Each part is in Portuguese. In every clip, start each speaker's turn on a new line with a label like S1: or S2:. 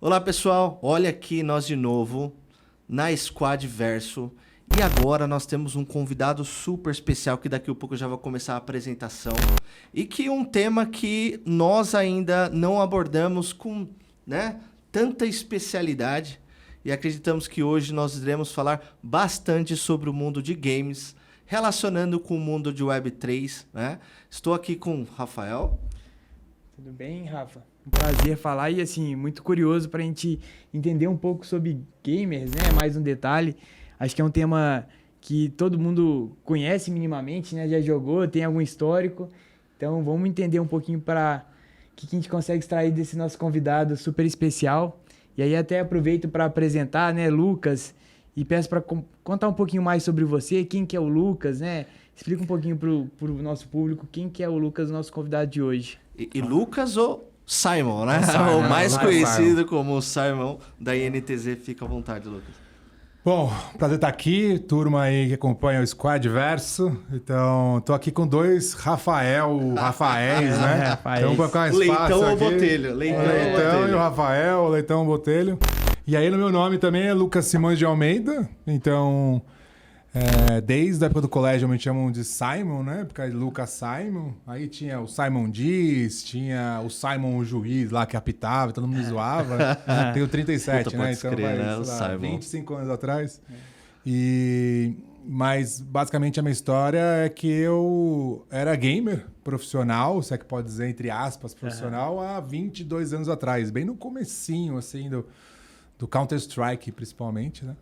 S1: Olá pessoal, olha aqui nós de novo na Squad Verso e agora nós temos um convidado super especial que daqui a pouco eu já vou começar a apresentação e que um tema que nós ainda não abordamos com tanta especialidade e acreditamos que hoje nós iremos falar bastante sobre o mundo de games relacionando com o mundo de Web3, né? Estou aqui com o Rafael.
S2: Tudo bem, Rafa? Um prazer falar e, assim, muito curioso para a gente entender um pouco sobre gamers, né? Mais um detalhe. Acho que é um tema que todo mundo conhece minimamente, né? Já jogou, tem algum histórico. Então, vamos entender um pouquinho para o que a gente consegue extrair desse nosso convidado super especial. E aí até aproveito para apresentar, né, Lucas, e peço para contar um pouquinho mais sobre você, quem que é o Lucas, né? Explica um pouquinho para o nosso público quem que é o Lucas, nosso convidado de hoje.
S1: E Lucas ou Simon, né?
S3: Simon,
S1: o mais conhecido
S3: Simon.
S1: como Simon da INTZ. Fica à vontade, Lucas.
S3: Bom, prazer estar aqui, turma aí que acompanha o Squad Verso. Então, tô aqui com dois Rafaéis, né?
S2: Rafaéis.
S3: Então, vou colocar mais
S1: Leitão
S3: fácil
S1: ou
S3: aqui.
S1: Botelho?
S3: O Leitão e o Rafael, o Leitão e o Botelho. E aí, no meu nome também é Lucas Simões de Almeida. Então, desde a época do colégio me chamam de Simon, né? Porque é Lucas Simon. Aí tinha o Simon Diz, tinha o Simon o juiz lá que apitava, todo mundo me zoava. Tenho 37,
S1: Puta,
S3: né?
S1: pode
S3: Então,
S1: crer, né?
S3: sei
S1: O
S3: lá,
S1: Simon.
S3: 25 anos atrás. Mas, basicamente, a minha história é que eu era gamer profissional, se é que pode dizer, entre aspas, profissional, há 22 anos atrás. Bem no comecinho, assim, do Counter-Strike, principalmente, né?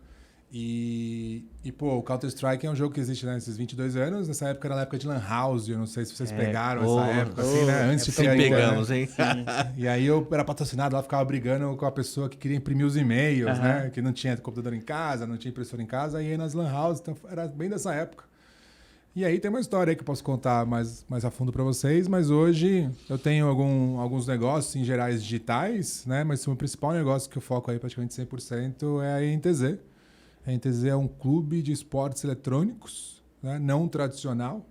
S3: Pô, o Counter-Strike é um jogo que existe, né, nesses 22 anos. Nessa época era na época de Lan House, eu não sei se vocês pegaram essa época, assim, né? Antes de ter a internet.
S1: Pegamos, hein?
S3: E aí eu era patrocinado, lá ficava brigando com a pessoa que queria imprimir os e-mails, né? Que não tinha computador em casa, não tinha impressora em casa, e aí nas Lan House, então era bem dessa época. E aí tem uma história aí que eu posso contar mais a fundo para vocês, mas hoje eu tenho alguns negócios em gerais digitais, né? Mas o principal negócio que eu foco aí praticamente 100% é a INTZ. A INTZ é um clube de esportes eletrônicos, né? Não tradicional.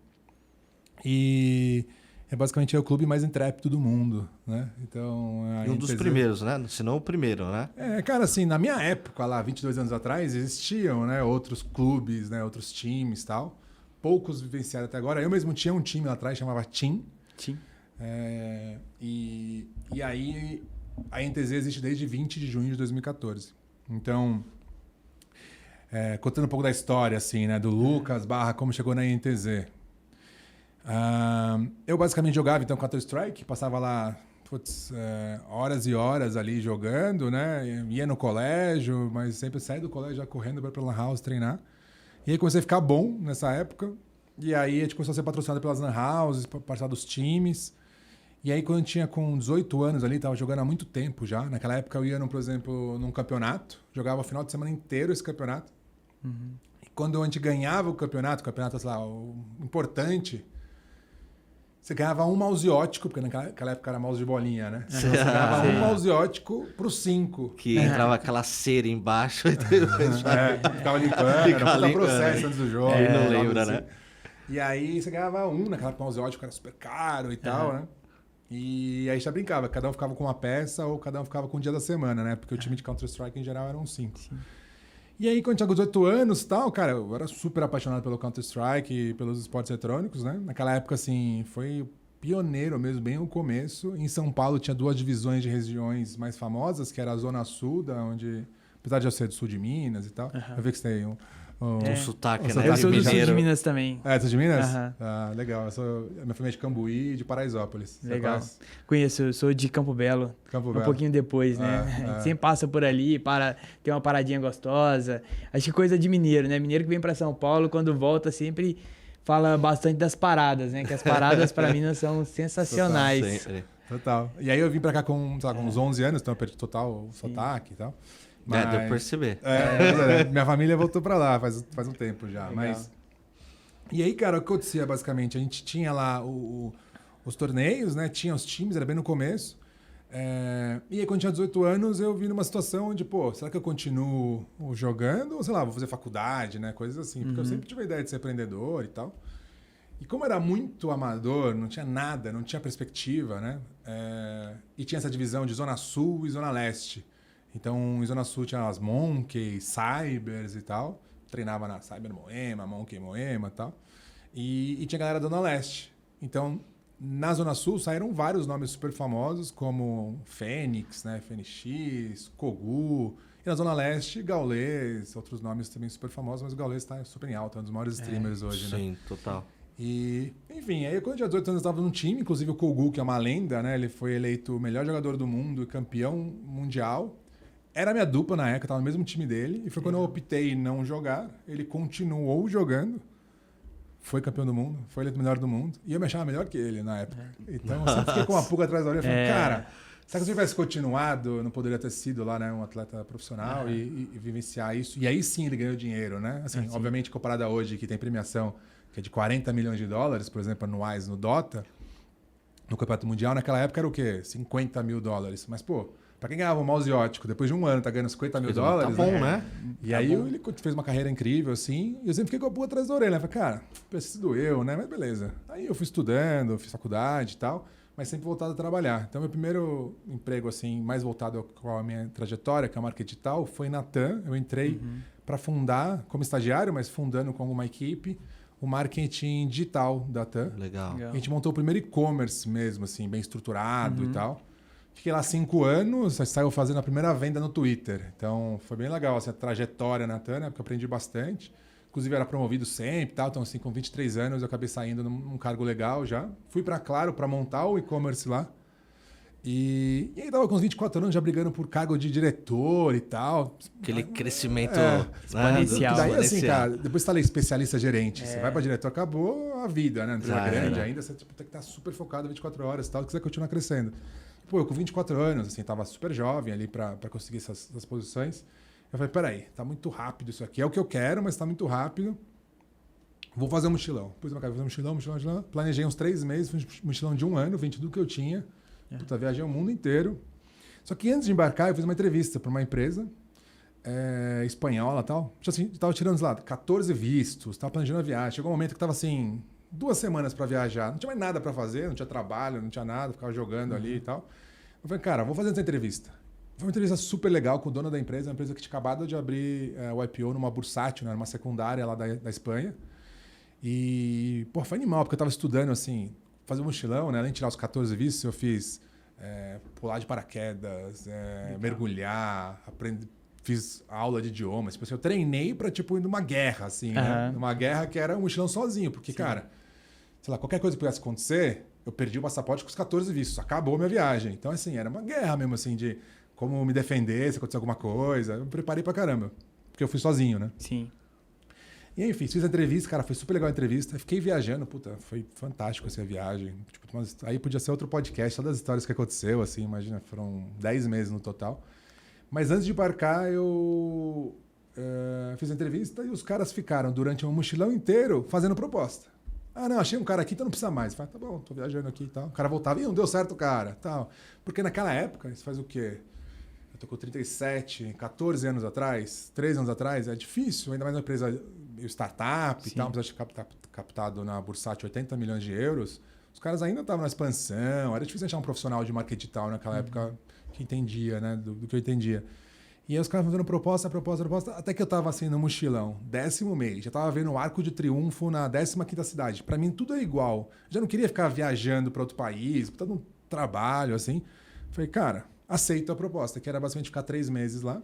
S3: E é basicamente o clube mais intrépido do mundo, né? Então,
S1: E um dos primeiros, né? Se não o primeiro, né?
S3: Cara, assim, na minha época, lá, 22 anos atrás, existiam, né, outros clubes, né, outros times e tal. Poucos vivenciaram até agora. Eu mesmo tinha um time lá atrás, chamava Team.
S2: Sim.
S3: E aí, a INTZ existe desde 20 de junho de 2014. Então, contando um pouco da história, assim, né, do Lucas / como chegou na INTZ. Eu basicamente jogava, então, Counter-Strike, passava lá horas e horas ali jogando, né? Ia no colégio, mas sempre saía do colégio já correndo para ir Lan House treinar. E aí comecei a ficar bom nessa época. E aí a gente começou a ser patrocinado pelas Lan Houses, participar dos times. E aí quando eu tinha com 18 anos ali, tava jogando há muito tempo já. Naquela época eu ia, por exemplo, num campeonato. Jogava o final de semana inteiro esse campeonato. E quando a gente ganhava o campeonato, sei lá, o importante, você ganhava um mouse ótico, porque naquela época era mouse de bolinha, né? Então, você ganhava um mouse ótico pro 5.
S1: Que entrava aquela cera embaixo e depois
S3: Ficava limpando, era um puta processo antes do jogo.
S1: Quem não lembra, né?
S3: E aí você ganhava naquela época o mouse ótico era super caro e tal, né? E aí já brincava, cada um ficava com uma peça ou cada um ficava com um dia da semana, né? Porque o time de Counter-Strike em geral eram 5. E aí, quando eu tinha 18 anos e tal, cara, eu era super apaixonado pelo Counter-Strike e pelos esportes eletrônicos, né? Naquela época, assim, foi pioneiro mesmo, bem no começo. Em São Paulo tinha 2 divisões de regiões mais famosas, que era a Zona Sul, onde, apesar de eu ser do sul de Minas e tal, eu vi que você tem um
S1: sotaque, né?
S2: Eu sou do sul
S1: Mineiro.
S2: de Minas também.
S3: Você é de Minas?
S2: Aham.
S3: Ah, legal. Minha família é de Cambuí e de Paraisópolis. Você
S2: Legal.
S3: conhece?
S2: Conheço, eu sou de Campo Belo.
S3: Campo Belo.
S2: Um pouquinho depois, né? A gente sempre passa por ali, tem uma paradinha gostosa. Acho que coisa de mineiro, né? Mineiro que vem pra São Paulo, quando volta, sempre fala bastante das paradas, né? Que as paradas pra Minas são sensacionais.
S3: Total. E aí eu vim pra cá com, sei lá, com uns 11 anos, então eu perdi total o sotaque e tal.
S1: Deu pra perceber.
S3: Minha família voltou pra lá faz um tempo já.
S2: Legal.
S3: E aí, cara, o que acontecia basicamente? A gente tinha lá os torneios, né? Tinha os times, era bem no começo. E aí, quando eu tinha 18 anos, eu vi numa situação onde, pô, será que eu continuo jogando? Ou, sei lá, vou fazer faculdade, né? Coisas assim. Porque eu sempre tive a ideia de ser empreendedor e tal. E como era muito amador, não tinha nada, não tinha perspectiva, né? E tinha essa divisão de Zona Sul e Zona Leste. Então, em Zona Sul tinha as Monkey, Cybers e tal. Treinava na Cyber Moema, Monkey Moema e tal. E tinha galera da Zona Leste. Então, na Zona Sul saíram vários nomes super famosos, como Fênix, né? FNX, Kogu. E na Zona Leste, Gaules, outros nomes também super famosos, mas o Gaules está super em alta, é um dos maiores streamers hoje, né?
S1: Sim, total.
S3: E, enfim, aí quando eu tinha 18 anos eu estava num time, inclusive o Kogu, que é uma lenda, né? Ele foi eleito o melhor jogador do mundo e campeão mundial. Era a minha dupla na época, eu estava no mesmo time dele. E foi quando eu optei em não jogar, ele continuou jogando. Foi campeão do mundo, foi eleito o melhor do mundo. E eu me achava melhor que ele na época. Então eu sempre fiquei com uma pulga atrás da orelha. Falei, cara, será que se eu tivesse continuado, eu não poderia ter sido lá, né, um atleta profissional e vivenciar isso? E aí sim ele ganhou dinheiro, né? Assim, obviamente, comparado a hoje, que tem premiação que é de 40 milhões de dólares, por exemplo, anuais no Dota, no Campeonato Mundial, naquela época era o quê? 50 mil dólares. Mas, pô, pra quem ganhava um mouse ótico, depois de um ano tá ganhando 50 mil dólares...
S1: Tá bom, né?
S3: E aí ele fez uma carreira incrível, assim, e eu sempre fiquei com a pulga atrás da orelha. Falei, cara, preciso eu, né? Mas beleza. Aí eu fui estudando, fiz faculdade e tal, mas sempre voltado a trabalhar. Então, meu primeiro emprego, assim, mais voltado com a minha trajetória, que é a marca digital, foi na TAM. Eu entrei para fundar, como estagiário, mas fundando com uma equipe, o marketing digital da TAM.
S1: Legal.
S3: A gente montou o primeiro e-commerce mesmo, assim, bem estruturado e tal. Fiquei lá 5 anos, saiu fazendo a primeira venda no Twitter. Então, foi bem legal essa trajetória na TAM, porque eu aprendi bastante. Inclusive, era promovido sempre, tal. Então, assim, com 23 anos, eu acabei saindo num cargo legal já. Fui para Claro para montar o e-commerce lá. E aí, tava com uns 24 anos já brigando por cargo de diretor e tal.
S1: Aquele crescimento
S2: exponencial.
S3: Daí, assim, cara, depois você tá ali especialista gerente. Você vai para diretor, acabou a vida, né? Não
S1: Já
S3: é grande
S1: era.
S3: ainda, você tipo, tem que estar super focado 24 horas e tal, se quiser continuar crescendo. Pô, eu com 24 anos, assim, tava super jovem ali para conseguir essas posições. Eu falei, peraí, tá muito rápido isso aqui. É o que eu quero, mas tá muito rápido. Vou fazer um mochilão. Pus na cara, vou fazer um mochilão. Planejei uns 3 meses, fiz um mochilão de 1 ano, vendi tudo que eu tinha. Puta, viajei o mundo inteiro. Só que antes de embarcar, eu fiz uma entrevista para uma empresa espanhola e tal. Assim, tava tirando lá 14 vistos, tava planejando a viagem. Chegou um momento que tava assim, 2 semanas para viajar. Não tinha mais nada para fazer, não tinha trabalho, não tinha nada, ficava jogando ali e tal. Eu falei, cara, vou fazer essa entrevista. Foi uma entrevista super legal com o dono da empresa, uma empresa que tinha acabado de abrir o IPO numa bursátil, né, numa secundária lá da Espanha. E, pô, foi animal, porque eu tava estudando, assim, fazer um mochilão, né? Além de tirar os 14 vistos, eu fiz pular de paraquedas, mergulhar, fiz aula de idiomas. Tipo assim, eu treinei pra, tipo, ir numa guerra, assim, né? Numa guerra que era um mochilão sozinho, porque, cara, sei lá, qualquer coisa que pudesse acontecer, eu perdi o passaporte com os 14 vistos, acabou a minha viagem. Então, assim, era uma guerra mesmo, assim, de como me defender se acontecer alguma coisa. Eu me preparei pra caramba, porque eu fui sozinho, né?
S2: Sim.
S3: E aí, enfim, fiz a entrevista, cara, foi super legal a entrevista. Fiquei viajando, puta, foi fantástico essa viagem. Tipo, aí podia ser outro podcast, todas as histórias que aconteceu, assim, imagina, foram 10 meses no total. Mas antes de embarcar, eu fiz a entrevista e os caras ficaram durante um mochilão inteiro fazendo proposta. Ah, não, achei um cara aqui, então não precisa mais. Falei, tá bom, tô viajando aqui e tal. O cara voltava, e não deu certo, cara, tal. Porque naquela época, isso faz o quê? Eu tô com 37, 14 anos atrás, 13 anos atrás, é difícil, ainda mais uma empresa startup e tal, precisa ter captado na bursátil 80 milhões de euros. Os caras ainda estavam na expansão, era difícil achar um profissional de marketing digital naquela época que entendia, né, do que eu entendia. E aí os caras fazendo proposta, até que eu tava assim no mochilão, 10º mês, já tava vendo o Arco de Triunfo na 15ª cidade. Para mim tudo é igual. Já não queria ficar viajando para outro país, todo um trabalho assim. Falei, cara, aceito a proposta, que era basicamente ficar 3 meses lá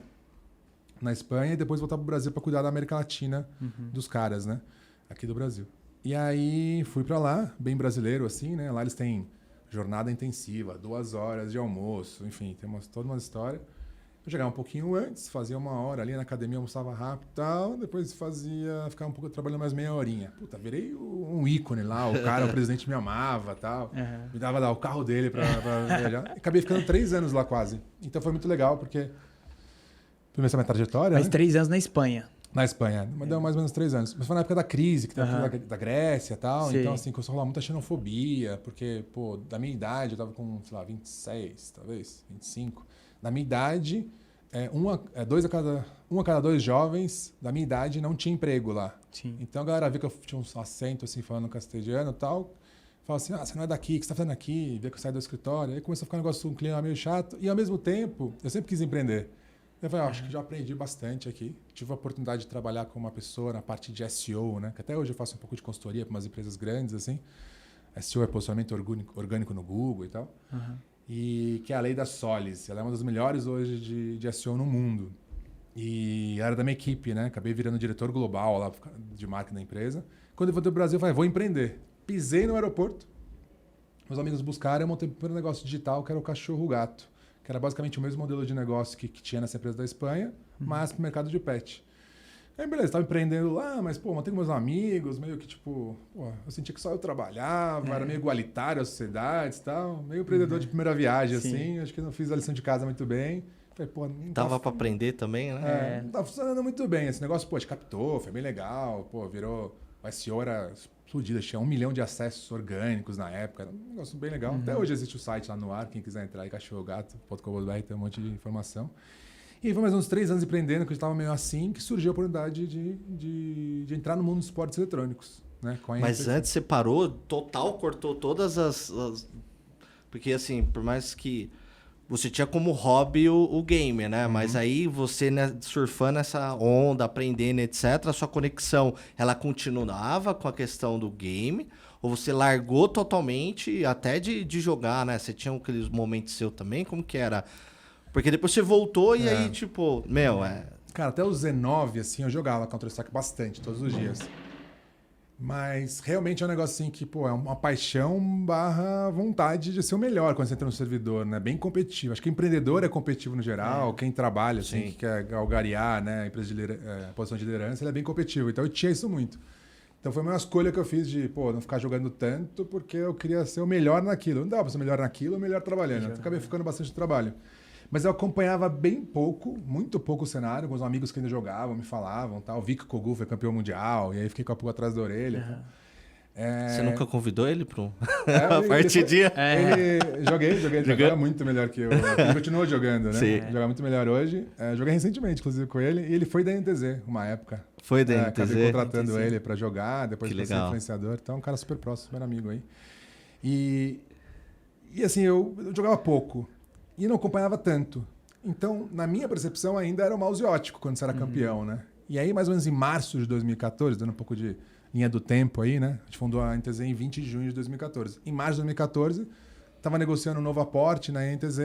S3: na Espanha e depois voltar pro Brasil para cuidar da América Latina dos caras, né, aqui do Brasil. E aí fui para lá, bem brasileiro assim, né? Lá eles têm jornada intensiva, 2 horas de almoço, enfim, tem toda uma história. Eu chegava um pouquinho antes, fazia 1 hora ali na academia, almoçava rápido e tal, depois ficava um pouco trabalhando mais meia horinha. Puta, virei um ícone lá, o cara, o presidente me amava e tal. Me dava lá o carro dele pra viajar. E acabei ficando 3 anos lá quase. Então foi muito legal, porque primeiro essa é a minha trajetória,
S2: Mas
S3: né?
S2: 3 anos na Espanha.
S3: Na Espanha, mas deu mais ou menos 3 anos. Mas foi na época da crise, que tava da Grécia e tal.
S2: Sei.
S3: Então, assim, começou a rolar muita xenofobia, porque, pô, da minha idade, eu tava com, sei lá, 26, talvez, 25. Da minha idade, um a cada 2 jovens da minha idade não tinha emprego lá.
S2: Sim.
S3: Então a galera via que eu tinha um acento, assim, falando castelhano e tal. Falava assim, você não é daqui, o que você tá fazendo aqui? Via que eu saí do escritório. Aí começou a ficar um clima meio chato. E, ao mesmo tempo, eu sempre quis empreender. Eu falei, acho que já aprendi bastante aqui. Tive a oportunidade de trabalhar com uma pessoa na parte de SEO, né? Que até hoje eu faço um pouco de consultoria para umas empresas grandes, assim. SEO é posicionamento orgânico no Google e tal. E que é a lei da Solis. Ela é uma das melhores hoje de SEO no mundo. E era da minha equipe, né? Acabei virando diretor global lá de marketing da empresa. Quando eu voltei pro Brasil, eu falei, vou empreender. Pisei no aeroporto. Meus amigos buscaram, eu montei o primeiro negócio digital, que era o Cachorro Gato. Que era basicamente o mesmo modelo de negócio que tinha nessa empresa da Espanha, mas pro mercado de pet. Aí, beleza, estava empreendendo lá, mas, pô, montei com meus amigos, meio que, tipo, pô, eu sentia que só eu trabalhava, era meio igualitário as sociedades e tal, meio empreendedor de primeira viagem, assim, acho que não fiz a lição de casa muito bem. Falei, pô, não
S1: Dava pra aprender também, né?
S3: não tá funcionando muito bem. Esse negócio, pô, te captou, foi bem legal, pô, virou... O SEO era explodido, tinha 1 milhão de acessos orgânicos na época, era um negócio bem legal. Até hoje existe o site lá no ar, quem quiser entrar aí, cachorrogato.com.br, tem um monte de informação. E foi mais uns 3 anos empreendendo, que eu estava meio assim, que surgiu a oportunidade de entrar no mundo dos esportes eletrônicos. Né?
S1: Mas antes você parou, cortou todas as... Porque assim, por mais que você tinha como hobby o game, né? Mas aí você, né, surfando essa onda, aprendendo, etc., a sua conexão, ela continuava com a questão do game? Ou você largou totalmente até de jogar, né? Você tinha aqueles momentos seu também? Como que era? Porque depois você voltou e aí, tipo,
S3: Cara, até os 19, assim, eu jogava Counter-Strike bastante, todos os dias. Mas realmente é um negócio assim que, pô, é uma paixão / vontade de ser o melhor quando você entra no servidor, né? Bem competitivo. Acho que empreendedor é competitivo no geral, quem trabalha, assim, que quer galgariar, né? A empresa a posição de liderança, ele é bem competitivo. Então eu tinha isso muito. Então foi uma escolha que eu fiz de, pô, não ficar jogando tanto porque eu queria ser o melhor naquilo. Não dava pra ser o melhor naquilo ou melhor trabalhando. Eu acabei ficando bastante no trabalho. Mas eu acompanhava bem pouco, muito pouco o cenário, com os amigos que ainda jogavam, me falavam, tal. Vi que o Kogu foi campeão mundial, e aí fiquei com a pulga atrás da orelha.
S1: Você nunca convidou ele para uma partidinha?
S3: Ele jogava muito melhor que eu. Ele continuou jogando, né?
S1: Sim.
S3: Jogava muito melhor hoje. Joguei recentemente, inclusive, com ele, e ele foi da NTZ, uma época.
S1: Foi da NTZ?
S3: Acabei contratando ele para jogar, depois de ser influenciador. Então, um cara super próximo, super amigo aí. E assim, eu jogava pouco. E não acompanhava tanto. Então, na minha percepção, ainda era o mouse ótico quando você era campeão, né? E aí, mais ou menos em março de 2014, dando um pouco de linha do tempo aí, né? A gente fundou a NTZ em 20 de junho de 2014. Em março de 2014, estava negociando um novo aporte na NTZ.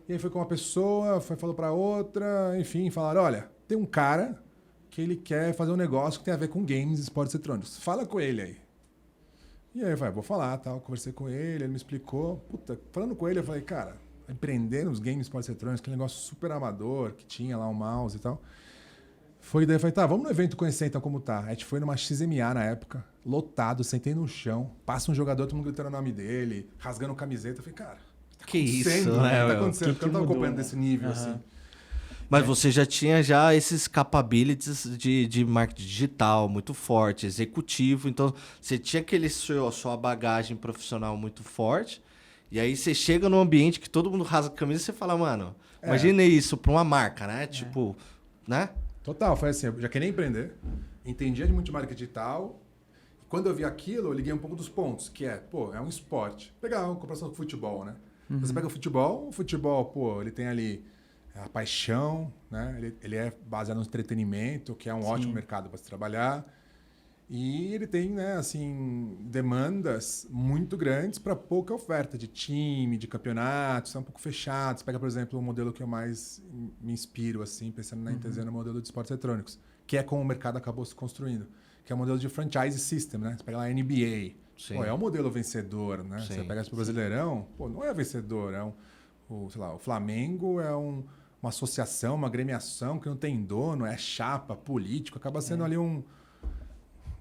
S3: E aí foi com uma pessoa, falou para outra, enfim, falaram, olha, tem um cara que ele quer fazer um negócio que tem a ver com games e esportes eletrônicos. Fala com ele aí. E aí eu falei, vou falar, tal. Conversei com ele me explicou. Puta, falando com ele, eu falei, cara... empreender nos games esportes eletrônicos, aquele negócio super amador, que tinha lá um mouse e tal. Foi daí, eu falei, tá, vamos no evento conhecer então como tá. A gente foi numa XMA na época, lotado, sentei no chão, passa um jogador, todo mundo gritando o nome dele, rasgando camiseta. Eu falei, cara,
S1: que isso,
S3: né? Tá acontecendo? Porque eu não tava acompanhando desse nível, assim.
S1: Mas você já tinha esses capabilities de marketing digital muito forte, executivo, então você tinha sua bagagem profissional muito forte. E aí você chega num ambiente que todo mundo rasga a camisa e você fala, mano, imagina isso pra uma marca, né? Tipo, né?
S3: Total, foi assim, eu já queria empreender, entendia de muito de marketing digital. Quando eu vi aquilo, eu liguei um pouco dos pontos, que é, pô, é um esporte. Pegar uma comparação com futebol, né? Você pega o futebol, pô, ele tem ali a paixão, né? Ele é baseado no entretenimento, que é um ótimo mercado para se trabalhar. E ele tem, né, assim, demandas muito grandes para pouca oferta de time, de campeonatos, são um pouco fechados. Pega, por exemplo, o modelo que eu mais me inspiro, assim, pensando na NTZ, no modelo de esportes eletrônicos, que é como o mercado acabou se construindo, que é o modelo de franchise system, né? Você pega lá a NBA, pô, é um modelo vencedor, né? Você pega o Brasileirão, pô, não é vencedor, sei lá, o Flamengo é uma associação, uma agremiação que não tem dono, é chapa, político, acaba sendo ali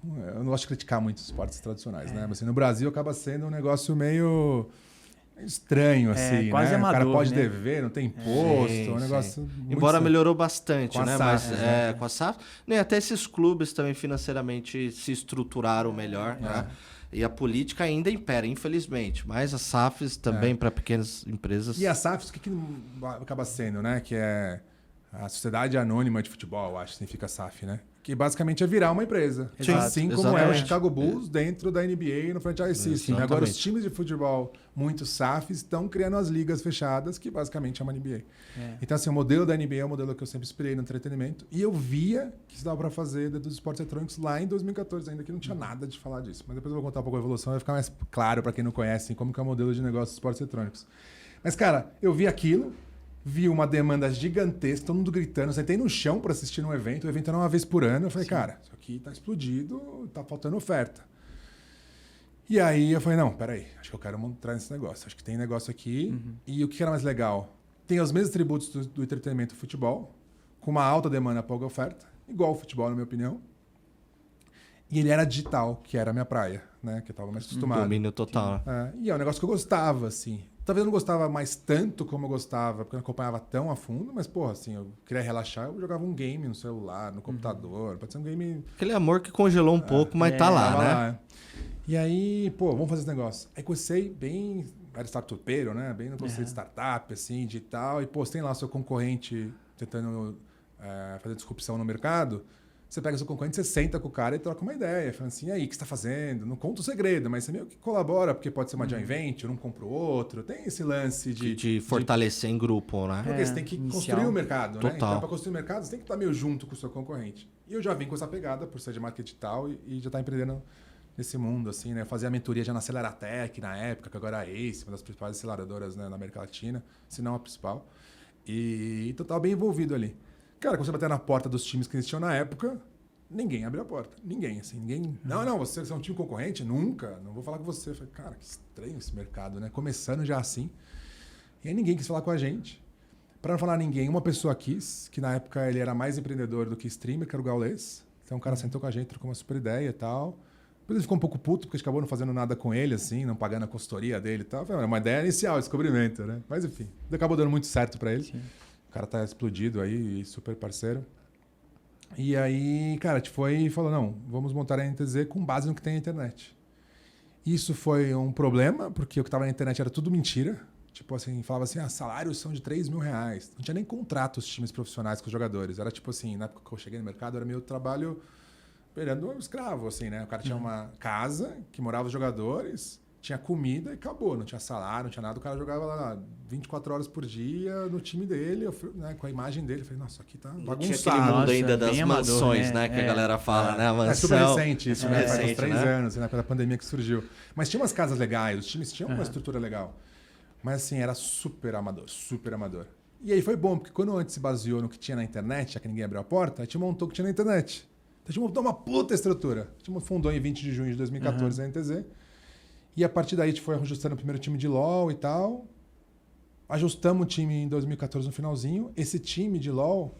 S3: eu não gosto de criticar muito os esportes tradicionais, né? Mas assim, no Brasil acaba sendo um negócio meio estranho, assim,
S2: quase
S3: né?
S2: amador,
S3: o cara pode
S2: né?
S3: dever, não tem imposto, um negócio...
S1: Embora melhorou bastante,
S3: com a
S1: né?
S3: SAF,
S1: Mas com a SAF, né? Até esses clubes também financeiramente se estruturaram melhor, né? E a política ainda impera, infelizmente. Mas as SAFs também para pequenas empresas...
S3: E a SAFs, o que acaba sendo, né? Que é a Sociedade Anônima de Futebol, eu acho que significa SAF, né? Que basicamente é virar uma empresa.
S1: Sim,
S3: Assim como é o
S1: exatamente.
S3: Chicago Bulls dentro da NBA no franchise system.
S1: Exatamente.
S3: Agora, os times de futebol muito SAFs estão criando as ligas fechadas, que basicamente é uma NBA. Então, assim, o modelo da NBA é o modelo que eu sempre inspirei no entretenimento. E eu via que isso dava para fazer dentro dos esportes eletrônicos lá em 2014, ainda que não tinha nada de falar disso. Mas depois eu vou contar um pouco a evolução, vai ficar mais claro para quem não conhece como que é o modelo de negócio dos esportes eletrônicos. Mas, cara, eu vi aquilo, vi uma demanda gigantesca, todo mundo gritando. Sentei no chão para assistir um evento. O evento era uma vez por ano. Eu falei, cara, isso aqui tá explodido, tá faltando oferta. E aí eu falei, não, peraí, acho que eu quero entrar nesse negócio. Acho que tem negócio aqui. E o que era mais legal? Tem os mesmos tributos do entretenimento do futebol, com uma alta demanda, pouca oferta. Igual o futebol, na minha opinião. E ele era digital, que era a minha praia, né? Que eu tava mais acostumado.
S1: Domínio total.
S3: E é um negócio que eu gostava, assim. Talvez eu não gostava mais tanto como eu gostava, porque eu não acompanhava tão a fundo, mas, porra, assim, eu queria relaxar, eu jogava um game no celular, no computador, pode ser um game...
S1: Aquele amor que congelou um pouco, mas tá lá,
S3: tava
S1: né?
S3: lá. E aí, pô, vamos fazer esse negócio. Aí comecei bem... Era startupeiro, né? Bem no conceito de startup, assim, digital. E, pô, você tem lá o seu concorrente tentando fazer disrupção no mercado... Você pega seu concorrente, você senta com o cara e troca uma ideia. Falando assim, e aí, o que você está fazendo? Não conta o segredo, mas você meio que colabora, porque pode ser uma joint venture, um compra o outro. Tem esse lance
S1: De fortalecer em grupo, né?
S3: Porque você tem que construir o mercado, né?
S1: Total.
S3: Então, para construir o mercado, você tem que estar meio junto com o seu concorrente. E eu já vim com essa pegada, por ser de marketing digital, e já estar empreendendo nesse mundo, assim, né? Eu fazia a mentoria já na Aceleratec, na época, que agora é a Ace, uma das principais aceleradoras, né, na América Latina, se não a principal. E então, eu estava bem envolvido ali. Cara, comecei a bater na porta dos times que existiam na época, ninguém abriu a porta. Ninguém, assim, ninguém... Não, você é um time concorrente? Nunca. Não vou falar com você. Eu falei, cara, que estranho esse mercado, né? Começando já assim. E aí ninguém quis falar com a gente. Para não falar ninguém, uma pessoa quis, que na época ele era mais empreendedor do que streamer, que era o Gaules. Então o cara sentou com a gente, trocou uma super ideia e tal. Depois ele ficou um pouco puto, porque a gente acabou não fazendo nada com ele, assim, não pagando a consultoria dele e tal. Foi uma ideia inicial, descobrimento, né? Mas enfim, acabou dando muito certo para ele. Sim. O cara tá explodido aí, super parceiro. E aí, cara, a gente foi e falou, não, vamos montar a NTZ com base no que tem na internet. Isso foi um problema, porque o que estava na internet era tudo mentira. Tipo assim, falava assim, salários são de R$3 mil. Não tinha nem contrato os times profissionais com os jogadores. Era tipo assim, na época que eu cheguei no mercado, era meio trabalho pegando um escravo, assim, né? O cara tinha uma casa que morava os jogadores, tinha comida e acabou. Não tinha salário, não tinha nada. O cara jogava lá 24 horas por dia no time dele, né, com a imagem dele. Eu falei, nossa, aqui tá bagunçado.
S1: Tinha aquele mundo ainda das
S2: bem amador,
S1: mansões, né? Que a galera fala, né? A mansão.
S3: É super recente isso, né? Faz uns
S1: recente,
S3: 3
S1: né?
S3: anos, né? Pela pandemia que surgiu. Mas tinha umas casas legais, os times tinham uma estrutura legal. Mas assim, era super amador, super amador. E aí foi bom, porque quando a gente se baseou no que tinha na internet, já que ninguém abriu a porta, a gente montou o que tinha na internet. Então a gente montou uma puta estrutura. A gente fundou em 20 de junho de 2014 a NTZ. E a partir daí a gente foi ajustando o primeiro time de LoL e tal. Ajustamos o time em 2014 no finalzinho. Esse time de LoL,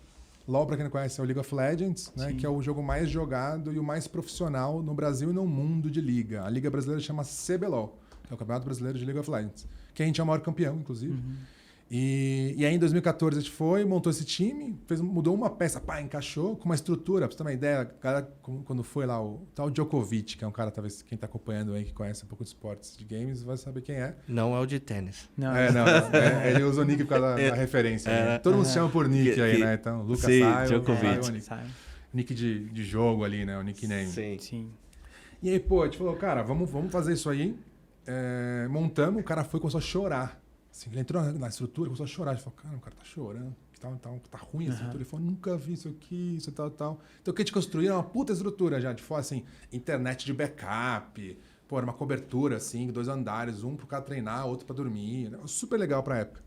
S3: para quem não conhece, é o League of Legends, né, que é o jogo mais jogado e o mais profissional no Brasil e no mundo de liga. A liga brasileira chama CBLOL, que é o Campeonato Brasileiro de League of Legends. Que a gente é o maior campeão, inclusive. E aí em 2014 a gente foi, montou esse time, mudou uma peça, encaixou com uma estrutura. Pra você ter uma ideia, cara, quando foi lá o tal Djokovic, que é um cara, talvez quem tá acompanhando aí, que conhece um pouco de esportes, de games, vai saber quem é.
S1: Não é o de tênis.
S2: Não,
S3: ele usa o nick por causa da referência. Né? Todo mundo se chama por nick aí, né? Então, Lucas
S1: Djokovic.
S3: Nick de jogo ali, né? O nickname.
S2: Sim.
S3: E aí, pô, a gente falou, cara, vamos fazer isso aí. Montamos, o cara foi e começou a chorar. Assim, ele entrou na estrutura, começou a chorar. A gente falou, cara, o cara tá chorando, tá ruim a estrutura. Ele falou, nunca vi isso aqui, isso tal. Então o que a gente construiu era uma puta estrutura já, de fora, assim, internet de backup, pô, era uma cobertura, assim, 2 andares, um pro cara treinar, outro pra dormir. Né? Super legal pra época.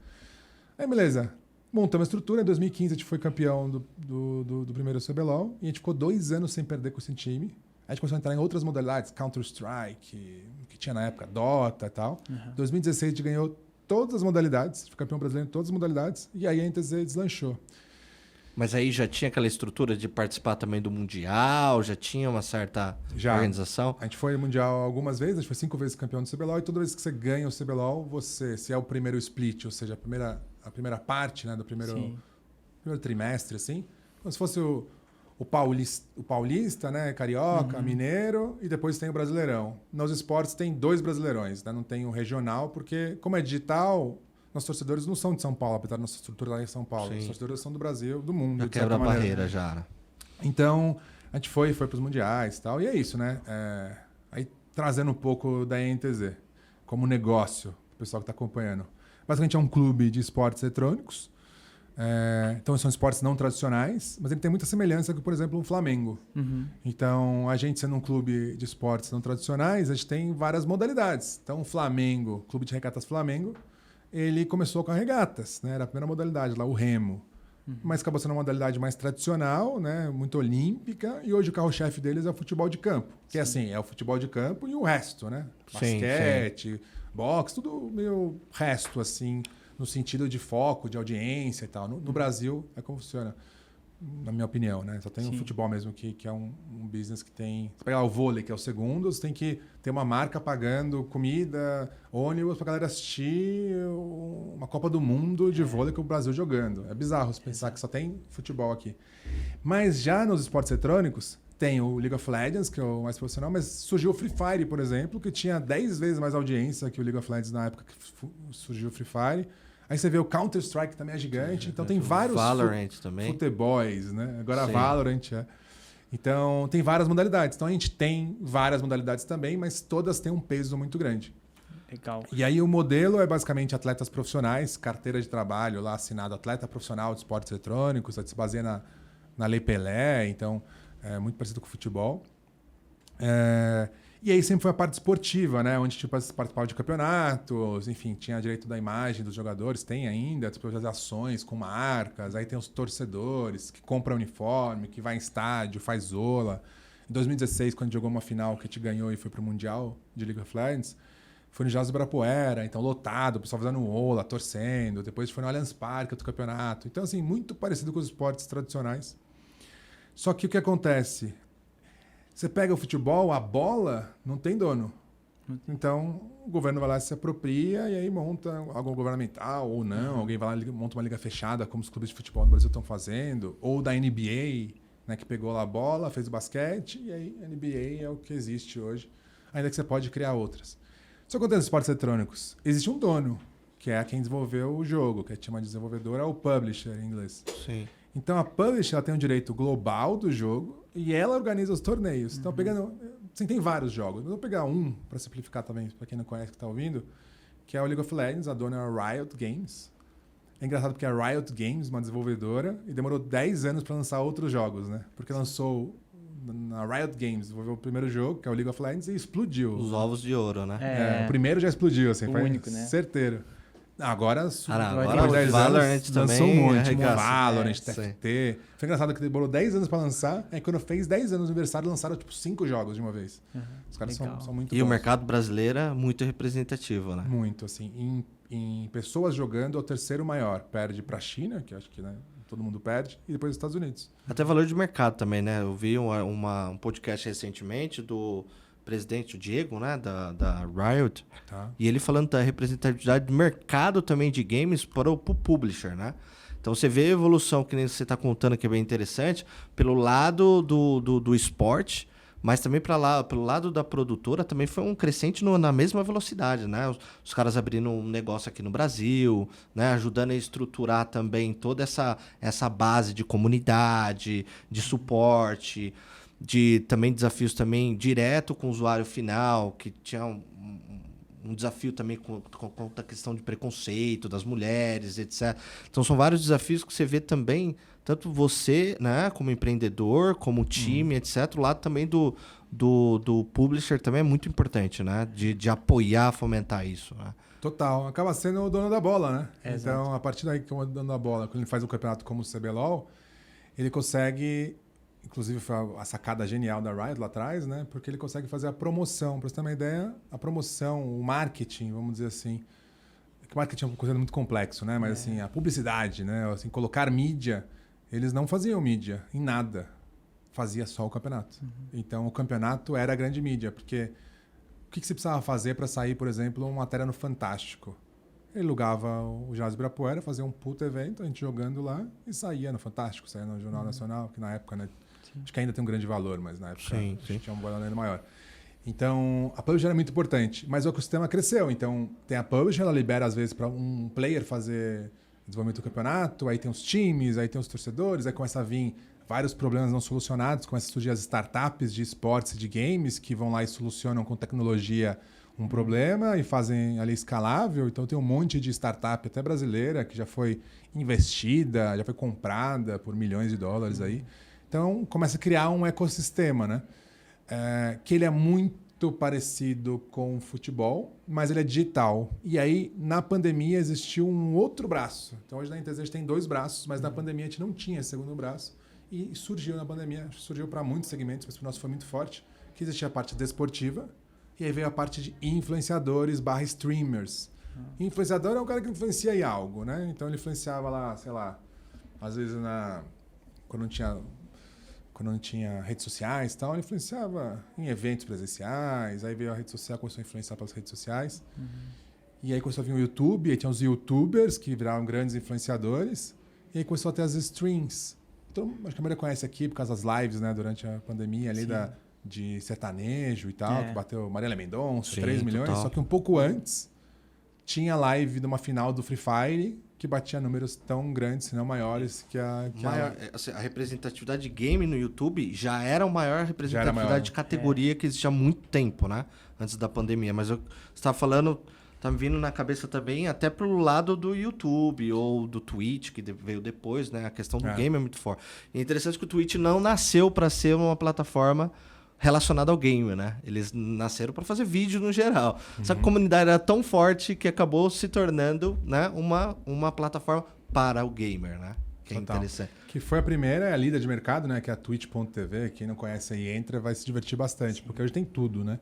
S3: Aí, beleza. Montamos a estrutura, em 2015 a gente foi campeão do primeiro CBLOL e a gente ficou 2 anos sem perder com esse time. A gente começou a entrar em outras modalidades, Counter-Strike, que tinha na época, Dota e tal. Em 2016 a gente ganhou todas as modalidades, foi campeão brasileiro em todas as modalidades, e aí a NTZ deslanchou.
S1: Mas aí já tinha aquela estrutura de participar também do Mundial, já tinha uma certa organização?
S3: A gente foi no Mundial algumas vezes, a gente foi 5 vezes campeão do CBLOL, e toda vez que você ganha o CBLOL, você, se é o primeiro split, ou seja, a primeira parte, né, do primeiro trimestre, assim, como se fosse o paulista, né, carioca, mineiro, e depois tem o brasileirão. Nos esportes tem 2 brasileirões, né? Não tem o regional, porque como é digital, nossos torcedores não são de São Paulo, apesar da nossa estrutura lá em São Paulo. Os torcedores são do Brasil, do mundo.
S1: Já quebra a barreira, já.
S3: Então, A gente foi para os mundiais e tal, e é isso, né? Aí trazendo um pouco da NTZ como negócio, o pessoal que está acompanhando. Basicamente é um clube de esportes eletrônicos. Então são esportes não tradicionais, mas ele tem muita semelhança com, por exemplo, o Flamengo. Então, a gente sendo um clube de esportes não tradicionais, a gente tem várias modalidades. Então, o Flamengo, Clube de Regatas Flamengo, ele começou com as regatas, né? Era a primeira modalidade lá, o remo. Mas acabou sendo uma modalidade mais tradicional, né? Muito olímpica, e hoje o carro-chefe deles é o futebol de campo. Que é assim, é o futebol de campo e o resto, né? Basquete, boxe, tudo meio resto, assim, no sentido de foco, de audiência e tal. No Brasil, é como funciona, na minha opinião, né? Só tem o futebol mesmo, que é um business que tem... Se pegar o vôlei, que é o segundo, você tem que ter uma marca pagando comida, ônibus pra galera assistir uma Copa do Mundo de vôlei com o Brasil jogando. É bizarro você pensar que só tem futebol aqui. Mas já nos esportes eletrônicos, tem o League of Legends, que é o mais profissional, mas surgiu o Free Fire, por exemplo, que tinha 10 vezes mais audiência que o League of Legends na época que surgiu o Free Fire. Aí você vê o Counter-Strike, que também é gigante. Então tem vários
S1: Valorant também.
S3: futebols, né? Agora a Valorant Então tem várias modalidades. Então a gente tem várias modalidades também, mas todas têm um peso muito grande.
S2: Legal.
S3: E aí o modelo é basicamente atletas profissionais, carteira de trabalho lá assinado atleta profissional de esportes eletrônicos, se baseia na Lei Pelé, então é muito parecido com o futebol. E aí sempre foi a parte esportiva, né? Onde tipo, participava de campeonatos, enfim, tinha direito da imagem dos jogadores, tem ainda, as ações com marcas, aí tem os torcedores que compram uniforme, que vai em estádio, faz zola. Em 2016, quando jogou uma final que a gente ganhou e foi pro Mundial de League of Legends, foi no Ginásio Ibirapuera, então lotado, o pessoal fazendo ola, torcendo, depois foi no Allianz Parque, outro campeonato. Então, assim, muito parecido com os esportes tradicionais. Só que o que acontece? Você pega o futebol, a bola não tem dono. Então, o governo vai lá, se apropria e aí monta algo governamental ou não. Alguém vai lá e monta uma liga fechada, como os clubes de futebol no Brasil estão fazendo. Ou da NBA, né, que pegou lá a bola, fez o basquete, e aí a NBA é o que existe hoje. Ainda que você pode criar outras. Isso acontece nos esportes eletrônicos. Existe um dono, que é quem desenvolveu o jogo, que é chama de desenvolvedor, é o publisher em inglês.
S1: Sim.
S3: Então, a publisher ela tem o direito global do jogo e ela organiza os torneios. Então, pegando... Assim, tem vários jogos. Mas eu vou pegar um, para simplificar também, para quem não conhece que está ouvindo, que é o League of Legends, a dona é a Riot Games. É engraçado porque a Riot Games, uma desenvolvedora, e demorou 10 anos para lançar outros jogos, né? Porque lançou... Na Riot Games, desenvolveu o primeiro jogo, que é o League of Legends, e explodiu.
S1: Os ovos de ouro, né?
S3: O primeiro já explodiu, assim.
S2: O único, né?
S3: Certeiro. Agora
S1: o Valorant também
S3: lançou um monte.
S1: arregaça.
S3: Valorant, TFT. Foi engraçado que demorou 10 anos pra lançar. Aí quando fez 10 anos no aniversário, lançaram tipo 5 jogos de uma vez. Os caras são muito
S1: E
S3: bons.
S1: o mercado brasileiro é muito representativo, né?
S3: Muito, assim. Em pessoas jogando, é o terceiro maior. Perde pra China, que eu acho que né, todo mundo perde, e depois os Estados Unidos.
S1: Até valor de mercado também, né? Eu vi um podcast recentemente do presidente, o Diego, né? Da Riot.
S3: Tá.
S1: E ele falando da representatividade do mercado também de games para o publisher, né? Então você vê a evolução, que nem você está contando, que é bem interessante, pelo lado do esporte, mas também pelo lado da produtora também foi um crescente na mesma velocidade, né? Os caras abrindo um negócio aqui no Brasil, né? Ajudando a estruturar também toda essa base de comunidade, de suporte, de também desafios também direto com o usuário final, que tinha um desafio também com a questão de preconceito das mulheres, etc. Então são vários desafios que você vê também, tanto você, né, como empreendedor, como time, etc. O lado também do publisher também é muito importante, né? De apoiar, fomentar isso, né?
S3: Total. Acaba sendo o dono da bola, né?
S2: É,
S3: então,
S2: exato.
S3: a partir daí que é o dono da bola, quando ele faz um campeonato como o CBLOL, ele consegue... Inclusive, foi a sacada genial da Riot lá atrás, né? Porque ele consegue fazer a promoção. Para você ter uma ideia, a promoção, o marketing, vamos dizer assim. Que o marketing é uma coisa muito complexo, né? Mas assim, a publicidade, né? Assim, colocar mídia, eles não faziam mídia em nada. Fazia só o campeonato. Então, o campeonato era a grande mídia. Porque o que você precisava fazer para sair, por exemplo, uma matéria no Fantástico? Ele alugava o Ginásio Ibirapuera, fazia um puto evento, a gente jogando lá, e saía no Fantástico, saía no Jornal Nacional, que na época, né? Acho que ainda tem um grande valor, mas na época tinha um valor ainda maior. Então, a publisher é muito importante, mas o ecossistema cresceu. Então, tem a publisher, ela libera às vezes para um player fazer desenvolvimento do campeonato, aí tem os times, aí tem os torcedores, aí começa a vir vários problemas não solucionados, começam a surgir as startups de esportes e de games que vão lá e solucionam com tecnologia um problema e fazem ali escalável. Então tem um monte de startup, até brasileira, que já foi investida, já foi comprada por milhões de dólares aí. Então começa a criar um ecossistema, né? Que ele é muito parecido com o futebol, mas ele é digital. E aí, na pandemia, existiu um outro braço. Então hoje na NTZ a gente tem 2 braços, mas na pandemia a gente não tinha esse segundo braço. E surgiu na pandemia, surgiu para muitos segmentos, mas para o nosso foi muito forte, que existia a parte desportiva, e aí veio a parte de influenciadores / streamers. Influenciador é um cara que influencia em algo, né? Então ele influenciava lá, sei lá, às vezes quando não tinha redes sociais e tal, ele influenciava em eventos presenciais, aí veio a rede social, começou a influenciar pelas redes sociais. E aí começou a vir o YouTube, aí tinha os youtubers que viraram grandes influenciadores, e aí começou a ter as streams. Então, acho que a maioria conhece aqui por causa das lives, né, durante a pandemia ali de sertanejo e tal, que bateu Marília Mendonça, 3 milhões. Total. Só que um pouco antes tinha live de uma final do Free Fire que batia números tão grandes, se não maiores, que a...
S1: Assim, a representatividade de game no YouTube já era a maior representatividade de categoria que existia há muito tempo, né? Antes da pandemia. Mas você estava falando... Tá me vindo na cabeça também até pro lado do YouTube ou do Twitch, que veio depois, né? A questão do game é muito forte. E é interessante que o Twitch não nasceu para ser uma plataforma relacionada ao game, né? Eles nasceram para fazer vídeo no geral. Essa comunidade era tão forte que acabou se tornando, né, uma plataforma para o gamer, né? Que é interessante.
S3: Que foi a primeira, a líder de mercado, né? Que é a Twitch.tv. Quem não conhece aí entra, vai se divertir bastante, porque hoje tem tudo, né?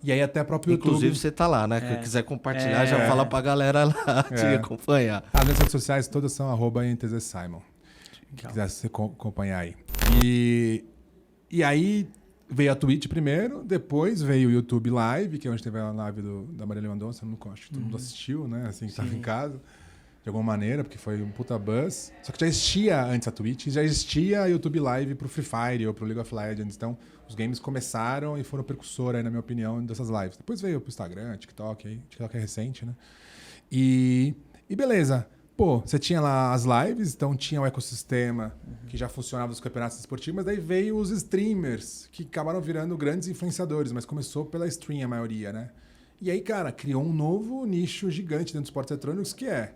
S3: E aí até próprio YouTube...
S1: Inclusive você tá lá, né? Se quiser compartilhar, já fala pra galera lá te acompanhar.
S3: As minhas redes sociais todas são @NTZSimon. Quem quiser se acompanhar aí. E aí veio a Twitch primeiro, depois veio o YouTube Live, que é onde teve a live da Marília Mendonça. Não acho que todo mundo assistiu, né? Assim, que estava em casa. De alguma maneira, porque foi um puta buzz. Só que já existia antes a Twitch, já existia a YouTube Live pro Free Fire ou pro League of Legends. Então, os games começaram e foram precursor aí, na minha opinião, dessas lives. Depois veio pro Instagram, TikTok, aí. TikTok é recente, né? E beleza. Pô, você tinha lá as lives, então tinha o ecossistema que já funcionava dos campeonatos esportivos, mas daí veio os streamers, que acabaram virando grandes influenciadores, mas começou pela stream a maioria, né? E aí, cara, criou um novo nicho gigante dentro dos esportes eletrônicos, que é...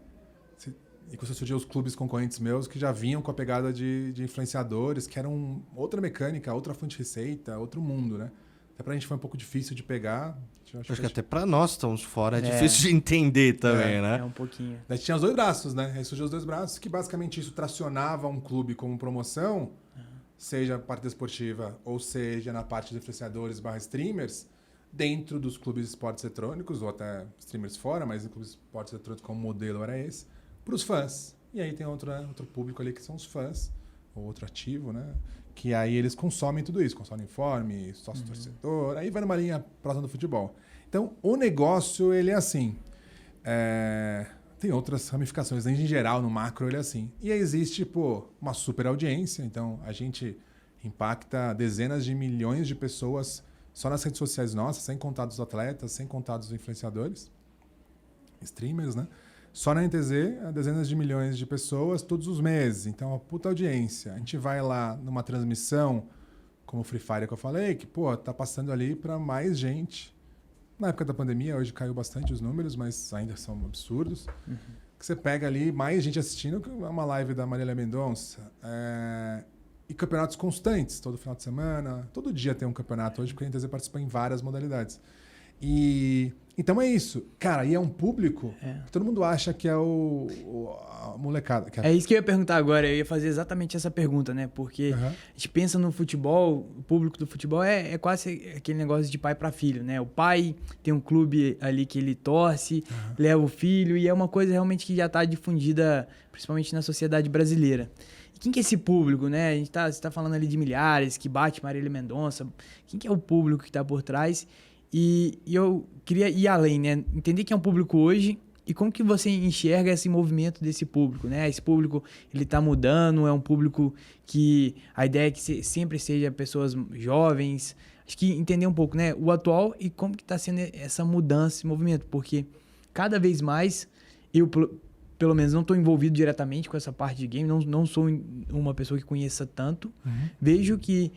S3: E começou a surgir os clubes concorrentes meus que já vinham com a pegada de influenciadores, que eram outra mecânica, outra fonte de receita, outro mundo, né? Até pra gente foi um pouco difícil de pegar.
S1: Acho que até pra nós estamos fora é difícil de entender também, né?
S2: É um pouquinho.
S3: Daí tinha os 2 braços, né? Aí surgiu os 2 braços, que basicamente isso tracionava um clube como promoção, seja a parte desportiva ou seja na parte de influenciadores / streamers, dentro dos clubes de esportes eletrônicos, ou até streamers fora, mas em clubes de esportes eletrônicos como modelo era esse, para os fãs. E aí tem outro público ali que são os fãs, ou outro ativo, né? Que aí eles consomem tudo isso, consomem uniforme, sócio-torcedor, aí vai numa linha próxima do futebol. Então, o negócio, ele é assim. Tem outras ramificações, em geral, no macro, ele é assim. E aí existe, uma super audiência, então a gente impacta dezenas de milhões de pessoas só nas redes sociais nossas, sem contar dos atletas, sem contar dos influenciadores, streamers, né? Só na NTZ, dezenas de milhões de pessoas todos os meses. Então, é uma puta audiência. A gente vai lá numa transmissão, como o Free Fire que eu falei, que, tá passando ali para mais gente. Na época da pandemia, hoje caiu bastante os números, mas ainda são absurdos. Que você pega ali mais gente assistindo que uma live da Marília Mendonça. E campeonatos constantes, todo final de semana. Todo dia tem um campeonato hoje, porque a NTZ participa em várias modalidades. Então é isso. Cara, e é um público que todo mundo acha que é a molecada.
S2: É isso que eu ia perguntar agora. Eu ia fazer exatamente essa pergunta, né? Porque a gente pensa no futebol, o público do futebol é quase aquele negócio de pai para filho, né? O pai tem um clube ali que ele torce, leva o filho, e é uma coisa realmente que já está difundida, principalmente na sociedade brasileira. E quem que é esse público, né? Você tá falando ali de milhares, que bate Marília Mendonça. Quem que é o público que está por trás? E eu queria ir além, né? Entender quem é o público hoje e como que você enxerga esse movimento desse público, né? Esse público, ele tá mudando, é um público que a ideia é que sempre seja pessoas jovens. Acho que entender um pouco, né? O atual e como que tá sendo essa mudança, esse movimento, porque cada vez mais eu pelo menos não estou envolvido diretamente com essa parte de game, não sou uma pessoa que conheça tanto, vejo que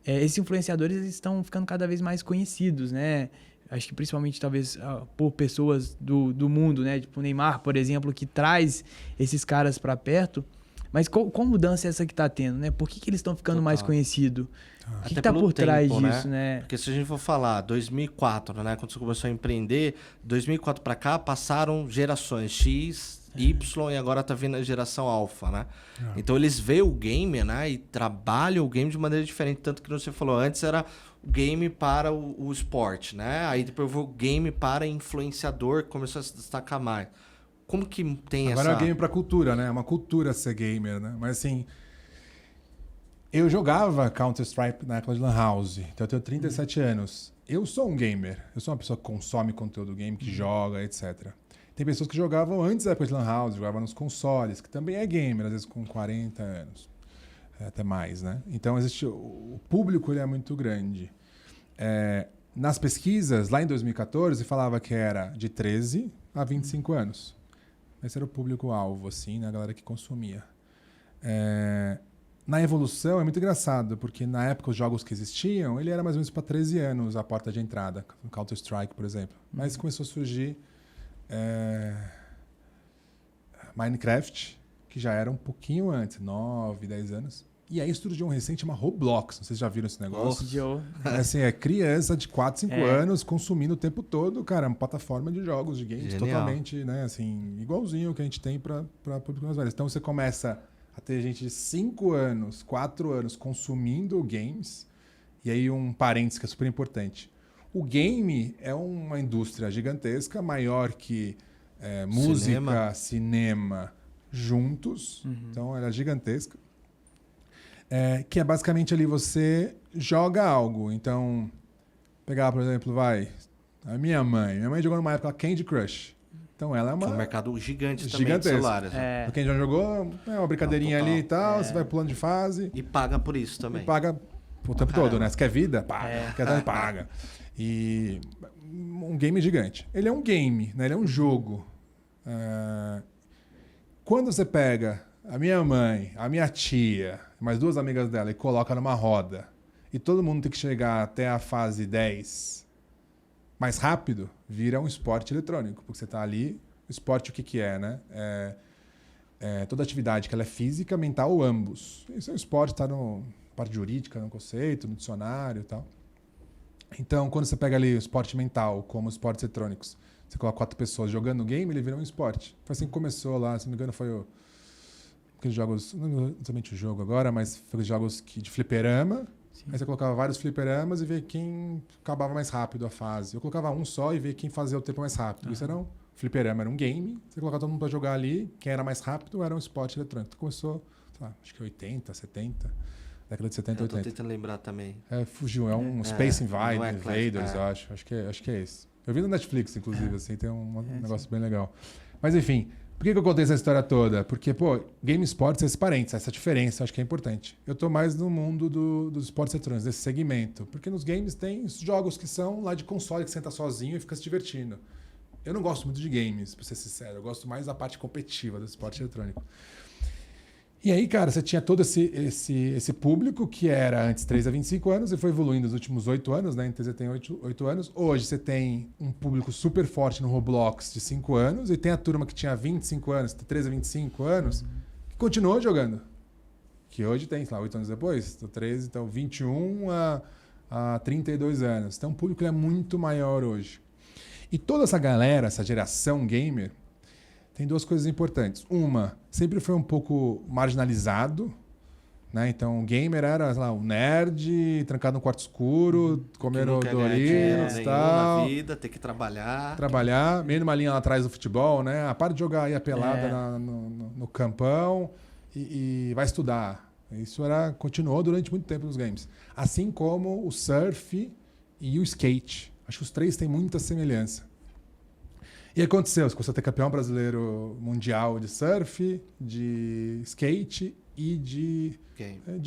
S2: esses influenciadores eles estão ficando cada vez mais conhecidos, né? Acho que principalmente talvez por pessoas do mundo, né? Tipo o Neymar, por exemplo, que traz esses caras para perto. Mas qual mudança é essa que tá tendo, né? Por que eles estão ficando mais conhecidos? O que tá
S1: pelo
S2: por trás
S1: tempo,
S2: disso, né?
S1: Porque se a gente for falar, 2004, né? Quando você começou a empreender, 2004 para cá passaram gerações X, Y e agora tá vindo a geração Alpha, né? Então eles veem o game, né? E trabalham o game de maneira diferente. Tanto que você falou, antes era o game para o esporte, né? Aí depois o game para influenciador, começou a se destacar mais. Como que tem
S3: Agora
S1: essa...
S3: é game pra cultura, né? É uma cultura ser gamer, né? Mas assim, eu jogava Counter-Strike na época de Lan House. Então eu tenho 37 anos. Eu sou um gamer. Eu sou uma pessoa que consome conteúdo game, que joga, etc. Tem pessoas que jogavam antes da época de Lan House, jogavam nos consoles, que também é gamer, às vezes com 40 anos. Até mais, né? Então existe o público ele é muito grande. Nas pesquisas, lá em 2014, falava que era de 13 a 25 anos. Esse era o público-alvo, assim, né? A galera que consumia. Na evolução é muito engraçado, porque na época os jogos que existiam, ele era mais ou menos para 13 anos a porta de entrada, no Counter-Strike, por exemplo. Mas começou a surgir Minecraft, que já era um pouquinho antes, 9, 10 anos. E aí surgiu um recente chamado Roblox. Não sei se já viram esse negócio. Assim, é criança de 4, 5 anos consumindo o tempo todo, cara, uma plataforma de jogos, de games, totalmente, né, assim, igualzinho que a gente tem para público mais velho. Então você começa a ter gente de 5 anos, 4 anos consumindo games. E aí um parênteses que é super importante. O game é uma indústria gigantesca, maior que música, cinema juntos. Então ela é gigantesca. Que é basicamente ali você joga algo. Então, pegar, por exemplo, a minha mãe. Minha mãe jogou numa época Candy Crush. Então ela é uma...
S1: um mercado gigante também de celulares.
S3: Quem já jogou, uma brincadeirinha ali e tal, você vai pulando de fase.
S1: E paga por isso também.
S3: E paga o tempo todo, né? Se quer vida, paga. Quer dar, paga. E um game gigante. Ele é um game, né? Ele é um jogo. Quando você pega a minha mãe, a minha tia, mais 2 amigas dela e coloca numa roda e todo mundo tem que chegar até a fase 10 mais rápido, vira um esporte eletrônico. Porque você está ali, esporte o que é, né? Toda atividade que ela é física, mental, ambos. Isso é um esporte, está na parte jurídica, no conceito, no dicionário e tal. Então, quando você pega ali o esporte mental, como os esportes eletrônicos, você coloca 4 pessoas jogando game, ele vira um esporte. Foi assim que começou lá, se não me engano, foi aqueles jogos, não somente o jogo agora, mas foi aqueles jogos de fliperama. Sim. Aí você colocava vários fliperamas e via quem acabava mais rápido a fase. Eu colocava um só e via quem fazia o tempo mais rápido. Isso era fliperama era um game, você colocava todo mundo para jogar ali, quem era mais rápido era um esporte eletrônico. Então começou, sei lá, acho que 80, 70, década de 70, 80.
S1: Eu tô tentando lembrar também.
S3: Fugiu, é um Space Invaders, eu acho. Acho que é esse. Eu vi no Netflix, inclusive, assim, tem um negócio bem legal. Mas enfim, por que eu contei essa história toda? Porque, game sports, esse parênteses, essa diferença, acho que é importante. Eu tô mais no mundo dos esportes eletrônicos, desse segmento. Porque nos games tem os jogos que são lá de console, que você senta sozinho e fica se divertindo. Eu não gosto muito de games, pra ser sincero. Eu gosto mais da parte competitiva do esporte eletrônico. E aí, cara, você tinha todo esse público que era antes 3 a 25 anos e foi evoluindo nos últimos 8 anos, né? Então você tem 8 anos. Hoje você tem um público super forte no Roblox de 5 anos e tem a turma que tinha 25 anos, 13 a 25 anos, que continuou jogando. Que hoje tem, sei lá, 8 anos depois, 13, então 21 a 32 anos. Então o público é muito maior hoje. E toda essa galera, essa geração gamer, tem 2 coisas importantes. Uma, sempre foi um pouco marginalizado, né? Então, o gamer era, sei lá, um nerd, trancado no quarto escuro, comendo Doritos e tal.
S1: Na vida, ter que trabalhar.
S3: Meio numa linha lá atrás do futebol, né? Para de jogar aí a pelada no campão e vai estudar. Isso continuou durante muito tempo nos games. Assim como o surf e o skate. Acho que os 3 têm muita semelhança. E aconteceu, você começou a ter campeão brasileiro mundial de surf, de skate e de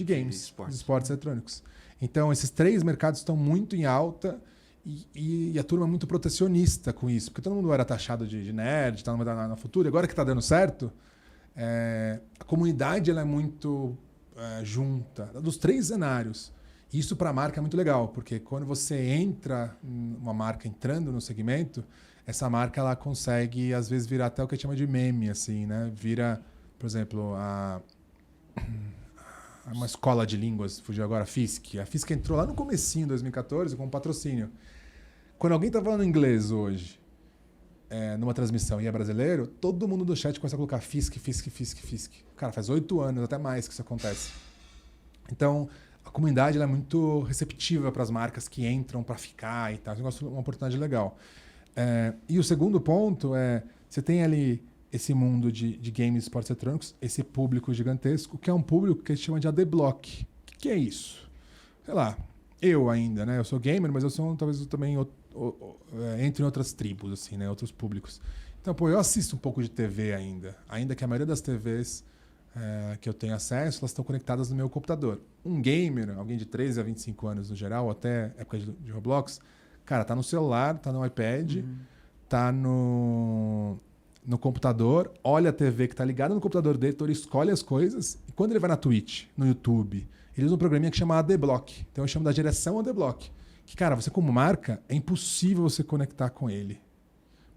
S3: games, de esportes eletrônicos. Então, esses 3 mercados estão muito em alta E a turma é muito protecionista com isso, porque todo mundo era taxado de nerd, tá na Futura, e agora que está dando certo, a comunidade ela é muito junta, dos 3 cenários. Isso para a marca é muito legal, porque quando você entra, uma marca entrando no segmento, essa marca ela consegue, às vezes, virar até o que a gente chama de meme, assim, né? Vira, por exemplo, uma escola de línguas, fugiu agora, a FISC. A FISC entrou lá no comecinho, em 2014, com patrocínio. Quando alguém está falando inglês hoje, numa transmissão e é brasileiro, todo mundo do chat começa a colocar FISC. Cara, faz 8 anos, até mais que isso acontece. Então, a comunidade ela é muito receptiva para as marcas que entram para ficar e tal. É uma oportunidade legal. E o segundo ponto você tem ali esse mundo de games e esportes eletrônicos, esse público gigantesco, que é um público que a gente chama de AD-Block. O que é isso? Sei lá, eu ainda, né? Eu sou gamer, mas eu sou talvez também entre outras tribos, assim, né? Outros públicos. Então, eu assisto um pouco de TV ainda que a maioria das TVs que eu tenho acesso, elas estão conectadas no meu computador. Um gamer, alguém de 13 a 25 anos no geral, até época de Roblox, cara, tá no celular, tá no iPad, tá no computador, olha a TV que tá ligada no computador dele, então ele escolhe as coisas, e quando ele vai na Twitch, no YouTube, ele usa um programinha que chama AD-Block. Então eu chamo da direção AD-Block. Que, cara, você como marca, é impossível você conectar com ele.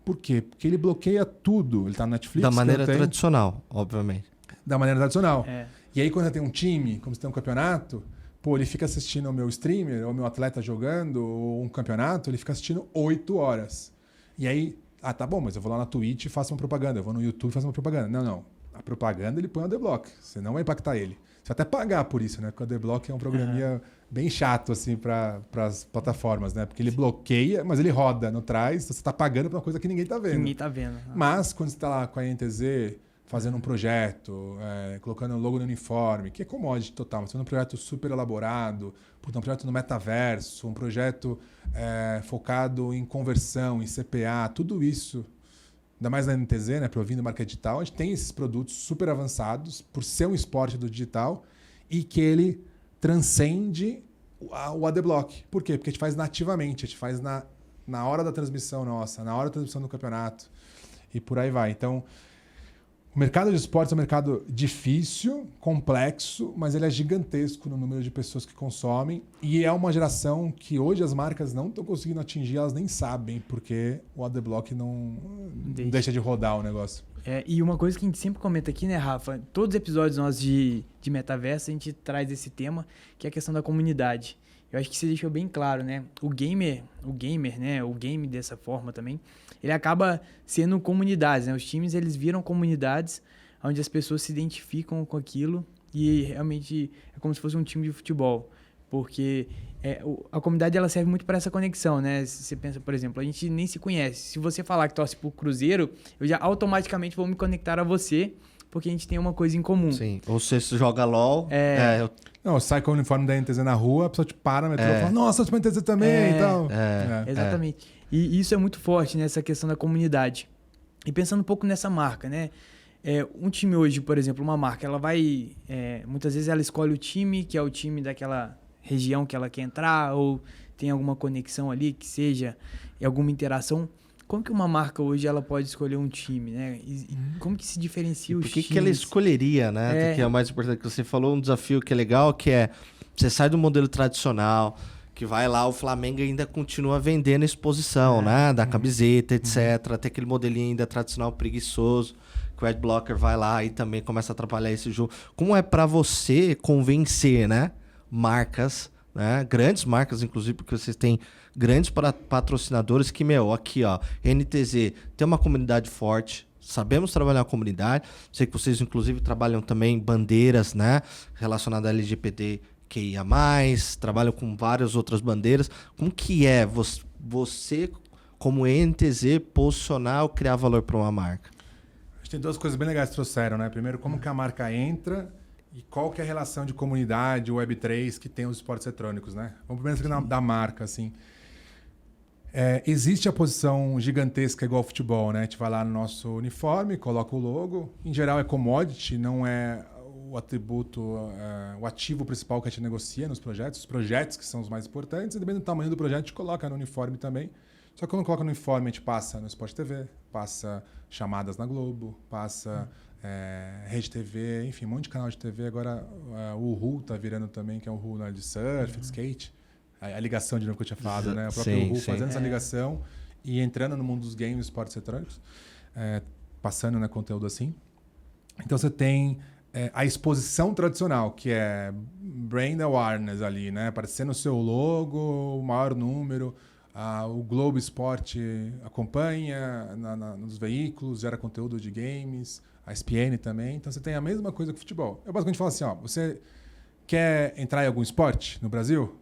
S3: Por quê? Porque ele bloqueia tudo. Ele tá no Netflix.
S1: Da maneira tradicional, obviamente.
S3: Da maneira tradicional. E aí quando você tem um time, como você tem um campeonato, ele fica assistindo o meu streamer, ou o meu atleta jogando, ou um campeonato, ele fica assistindo 8 horas. E aí, tá bom, mas eu vou lá na Twitch e faço uma propaganda, eu vou no YouTube e faço uma propaganda. Não. A propaganda ele põe o AD-Block, você não vai impactar ele. Você vai até pagar por isso, né? Porque o AD-Block é um programinha bem chato, assim, para as plataformas, né? Porque ele bloqueia, mas ele roda no trás, então você está pagando por uma coisa que ninguém está vendo.
S2: Ninguém tá vendo.
S3: Mas quando você está lá com a NTZ, fazendo um projeto, colocando o logo no uniforme, que é commodity total, mas fazendo um projeto super elaborado, um projeto no metaverso, um projeto focado em conversão, em CPA, tudo isso, ainda mais na NTZ, né, para ouvir marca digital, a gente tem esses produtos super avançados por ser um esporte do digital e que ele transcende o AD-Block. Por quê? Porque a gente faz nativamente, a gente faz na hora da transmissão nossa, na hora da transmissão do campeonato e por aí vai. Então, o mercado de esportes é um mercado difícil, complexo, mas ele é gigantesco no número de pessoas que consomem e é uma geração que hoje as marcas não estão conseguindo atingir, elas nem sabem, porque o AD-Block não deixa de rodar o negócio.
S2: E uma coisa que a gente sempre comenta aqui, né, Rafa? Todos os episódios nossos de metaverso a gente traz esse tema, que é a questão da comunidade. Eu acho que você deixou bem claro, né? O gamer, né? O game dessa forma também, ele acaba sendo comunidades, né? Os times, eles viram comunidades onde as pessoas se identificam com aquilo e realmente é como se fosse um time de futebol. Porque a comunidade, ela serve muito para essa conexão, né? Se você pensa, por exemplo, a gente nem se conhece. Se você falar que torce pro Cruzeiro, eu já automaticamente vou me conectar a você, porque a gente tem uma coisa em comum.
S1: Sim, ou se você joga LOL...
S3: Não, sai com o uniforme da NTZ na rua, a pessoa te para no metrô e fala, nossa, eu sou NTZ também e tal.
S2: Exatamente. E isso é muito forte, né, essa questão da comunidade. E pensando um pouco nessa marca, né? Um time hoje, por exemplo, uma marca, ela vai... muitas vezes ela escolhe o time, que é o time daquela região que ela quer entrar, ou tem alguma conexão ali, que seja alguma interação. Como que uma marca hoje ela pode escolher um time, né? E como que se diferencia os times?
S1: Por que ela escolheria, né? Que é o mais importante que você falou, um desafio que é legal, que é você sai do modelo tradicional, que vai lá, o Flamengo ainda continua vendendo exposição, né? Da camiseta, etc. Tem aquele modelinho ainda tradicional preguiçoso, que o Adblocker vai lá e também começa a atrapalhar esse jogo. Como é para você convencer, né? Marcas, né? Grandes marcas, inclusive, porque vocês têm grandes patrocinadores que, aqui, ó, NTZ tem uma comunidade forte, sabemos trabalhar a comunidade, sei que vocês, inclusive, trabalham também bandeiras, né, relacionadas a LGBTQIA+, trabalham com várias outras bandeiras. Como que é você como NTZ, posicionar ou criar valor para uma marca?
S3: A gente tem duas coisas bem legais que trouxeram, né? Primeiro, como que a marca entra e qual que é a relação de comunidade, Web3, que tem os esportes eletrônicos, né? Vamos primeiro da marca, assim. Existe a posição gigantesca igual ao futebol, né? A gente vai lá no nosso uniforme, coloca o logo. Em geral é commodity, não é o atributo, o ativo principal que a gente negocia nos projetos, os projetos que são os mais importantes, e dependendo do tamanho do projeto, a gente coloca no uniforme também. Só que quando coloca no uniforme, a gente passa no Sport TV, passa chamadas na Globo, passa Rede TV, enfim, um monte de canal de TV. Agora o Uhu tá virando também, que é o Uhu de surf, de skate. A ligação de novo que eu tinha falado, né? O próprio Uhu fazendo essa ligação e entrando no mundo dos games, esportes eletrônicos, passando conteúdo assim. Então você tem a exposição tradicional, que é brand awareness ali, né? Aparecendo o seu logo, o maior número. O Globo Esporte acompanha nos veículos, gera conteúdo de games, a ESPN também. Então você tem a mesma coisa que o futebol. Eu basicamente falo assim, você quer entrar em algum esporte no Brasil?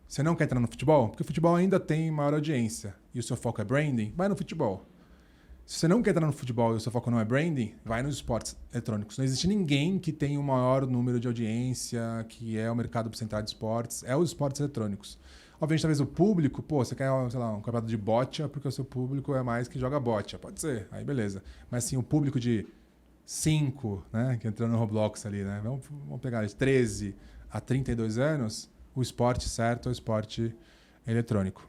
S3: Você não quer entrar no futebol? Porque o futebol ainda tem maior audiência e o seu foco é branding, vai no futebol. Se você não quer entrar no futebol e o seu foco não é branding, vai nos esportes eletrônicos. Não existe ninguém que tenha o maior número de audiência, que é o mercado central de esportes, é os esportes eletrônicos. Obviamente, talvez o público, você quer, sei lá, um campeonato de boccia porque o seu público é mais que joga boccia. Pode ser, aí beleza. Mas assim, o público de 5, né, que entrou no Roblox ali, né? Vamos pegar de 13 a 32 anos, o esporte certo é o esporte eletrônico.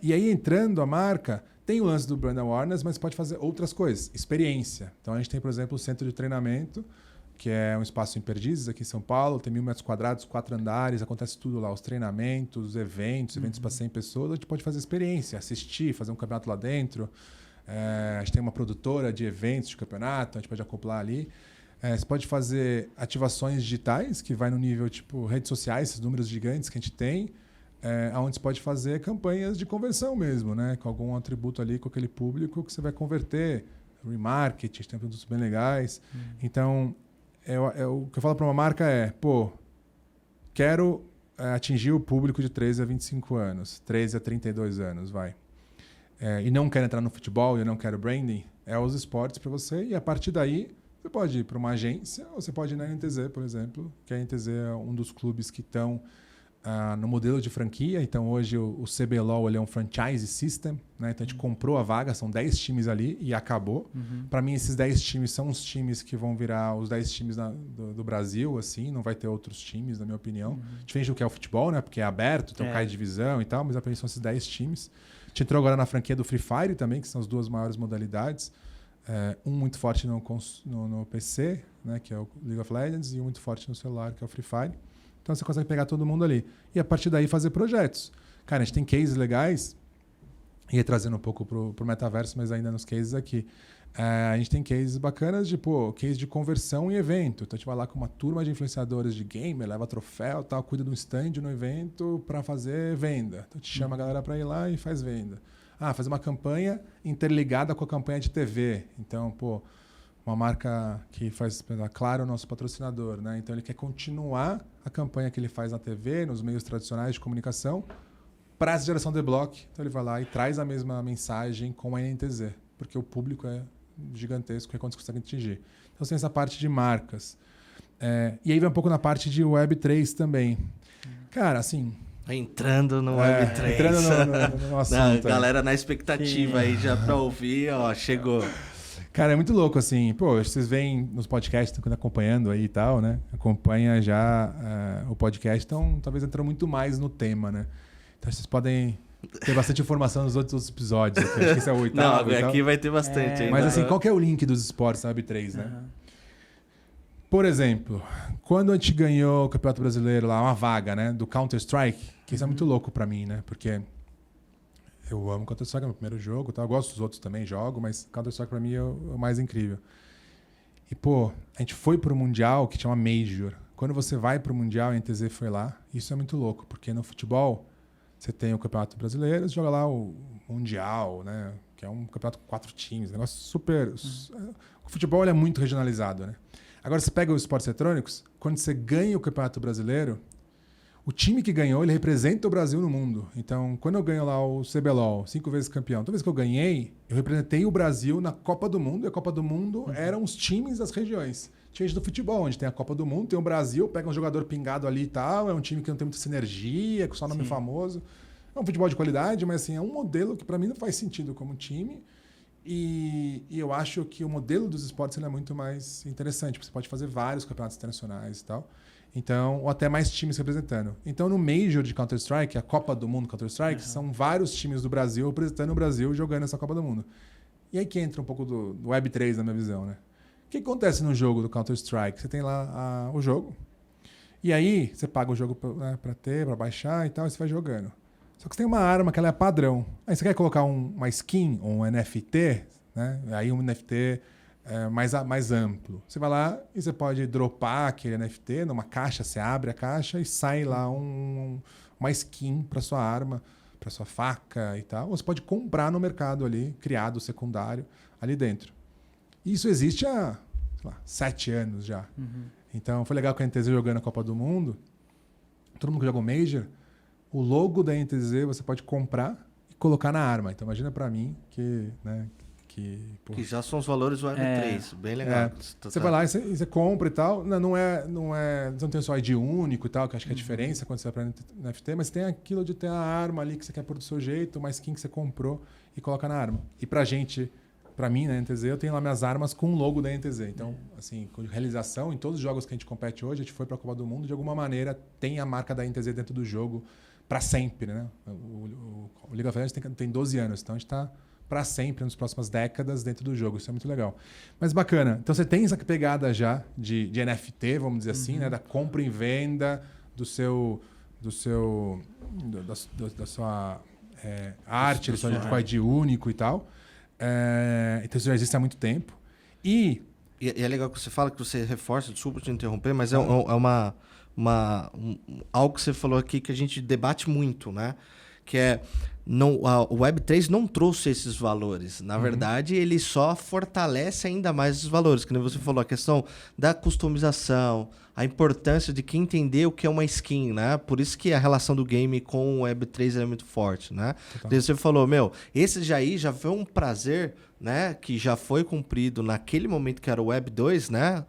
S3: E aí, entrando a marca, tem o lance do brand awareness, mas pode fazer outras coisas. Experiência. Então, a gente tem, por exemplo, o centro de treinamento, que é um espaço em Perdizes, aqui em São Paulo, tem 1.000 metros quadrados, 4 andares, acontece tudo lá, os treinamentos, os eventos para 100 pessoas, a gente pode fazer experiência, assistir, fazer um campeonato lá dentro. A gente tem uma produtora de eventos de campeonato, a gente pode acoplar ali. Você pode fazer ativações digitais, que vai no nível tipo redes sociais, esses números gigantes que a gente tem, onde você pode fazer campanhas de conversão mesmo, né? Com algum atributo ali, com aquele público que você vai converter. Remarketing, tem produtos bem legais. Então, o que eu falo para uma marca quero atingir o público de 13 a 25 anos, 13 a 32 anos, vai. E não quero entrar no futebol, eu não quero branding, os esportes para você, e a partir daí você pode ir para uma agência ou você pode ir na NTZ, por exemplo, que a NTZ é um dos clubes que estão no modelo de franquia. Então hoje o CBLOL ele é um franchise system, né? Então a gente comprou a vaga, são 10 times ali e acabou. Para mim esses 10 times são os times que vão virar os 10 times do Brasil, assim, não vai ter outros times, na minha opinião. Diferente do que é o futebol, né? Porque é aberto, então cai divisão e tal, mas apenas são esses 10 times. A gente entrou agora na franquia do Free Fire também, que são as duas maiores modalidades. Um muito forte no PC, né? Que é o League of Legends, e um muito forte no celular, que é o Free Fire. Então você consegue pegar todo mundo ali. E a partir daí fazer projetos. Cara, a gente tem cases legais. Ia trazendo um pouco pro metaverso, mas ainda nos cases aqui. A gente tem cases bacanas de, case de conversão em evento. Então a gente vai lá com uma turma de influenciadores de gamer, leva troféu, tal, cuida de um stand no evento para fazer venda. Então a gente chama a galera para ir lá e faz venda. Fazer uma campanha interligada com a campanha de TV. Então, uma marca que faz, claro, o nosso patrocinador, né? Então ele quer continuar a campanha que ele faz na TV, nos meios tradicionais de comunicação, para essa geração de block. Então ele vai lá e traz a mesma mensagem com a NTZ, porque o público é gigantesco, é quando você consegue atingir. Então tem essa parte de marcas. E aí vem um pouco na parte de Web3 também. Cara, assim...
S1: Entrando no Web3.
S3: Entrando no assunto.
S1: Galera na expectativa aí já para ouvir, chegou...
S3: Cara, é muito louco, assim. Vocês veem nos podcasts, estão acompanhando aí e tal, né? Acompanha já o podcast, então talvez entrou muito mais no tema, né? Então vocês podem ter bastante informação nos outros episódios. Aqui. Acho que esse é o 8º.
S1: Não, aqui vai ter bastante ainda.
S3: Mas assim, qual que é o link dos esportes na Web3, né? Por exemplo, quando a gente ganhou o Campeonato Brasileiro lá, uma vaga, né? Do Counter-Strike, que isso é muito louco pra mim, né? Porque... eu amo Counter-Strike, é o meu primeiro jogo, tá? Eu gosto dos outros também, jogo, mas Counter-Strike pra mim é o mais incrível. E, a gente foi pro Mundial, que chama Major. Quando você vai pro Mundial, a NTZ foi lá. Isso é muito louco, porque no futebol, você tem o Campeonato Brasileiro, você joga lá o Mundial, né? Que é um campeonato com 4 times, um negócio super... O futebol ele é muito regionalizado, né? Agora, você pega os esportes eletrônicos, quando você ganha o Campeonato Brasileiro, o time que ganhou, ele representa o Brasil no mundo. Então, quando eu ganho lá o CBLOL, 5 vezes campeão, toda vez que eu ganhei, eu representei o Brasil na Copa do Mundo, e a Copa do Mundo eram os times das regiões. Diferente do futebol, onde tem a Copa do Mundo, tem o Brasil, pega um jogador pingado ali e tal, é um time que não tem muita sinergia, com só nome famoso. É um futebol de qualidade, mas assim, é um modelo que para mim não faz sentido como time. E eu acho que o modelo dos esportes ele é muito mais interessante, porque você pode fazer vários campeonatos internacionais e tal. Então, ou até mais times representando. Então, no Major de Counter-Strike, a Copa do Mundo Counter-Strike, são vários times do Brasil representando o Brasil jogando essa Copa do Mundo. E aí que entra um pouco do Web3 na minha visão, né? O que acontece no jogo do Counter-Strike? Você tem lá o jogo, e aí você paga o jogo para baixar e tal, e você vai jogando. Só que você tem uma arma que ela é padrão. Aí você quer colocar uma skin, um NFT, né? Aí um NFT mais amplo. Você vai lá e você pode dropar aquele NFT numa caixa, você abre a caixa e sai lá uma skin para sua arma, para sua faca e tal. Ou você pode comprar no mercado ali, criado secundário ali dentro. Isso existe há, sei lá, 7 anos já. Então foi legal que a NTZ jogando a Copa do Mundo, todo mundo que joga o Major, o logo da NTZ você pode comprar e colocar na arma. Então imagina para mim que
S1: que já são os valores do Web3, bem legal.
S3: Você vai lá e você compra e tal. Você não tem só ID único e tal, que acho que é a diferença quando você vai para NFT, mas tem aquilo de ter a arma ali que você quer pôr do seu jeito, uma skin que você comprou e coloca na arma. E pra mim, na NTZ, eu tenho lá minhas armas com o logo da NTZ. Então, assim, com realização, em todos os jogos que a gente compete hoje, a gente foi para a Copa do Mundo, de alguma maneira tem a marca da NTZ dentro do jogo para sempre, né? O League of Legends tem 12 anos, então a gente está para sempre nas próximas décadas dentro do jogo. Isso é muito legal. Mas bacana. Então você tem essa pegada já de NFT, vamos dizer assim, né? Da compra e venda da sua arte, do seu ID único e tal. Então isso já existe há muito tempo. E
S1: é legal que você fala, que você reforça, desculpa te interromper, mas é algo que você falou aqui que a gente debate muito, né? Que o Web3 não trouxe esses valores. Na verdade, ele só fortalece ainda mais esses valores. Que nem você falou, a questão da customização, a importância de quem entender o que é uma skin, né? Por isso que a relação do game com o Web3 é muito forte, né? Daí você falou, esse já foi um prazer, né? Que já foi cumprido naquele momento que era o Web2, né?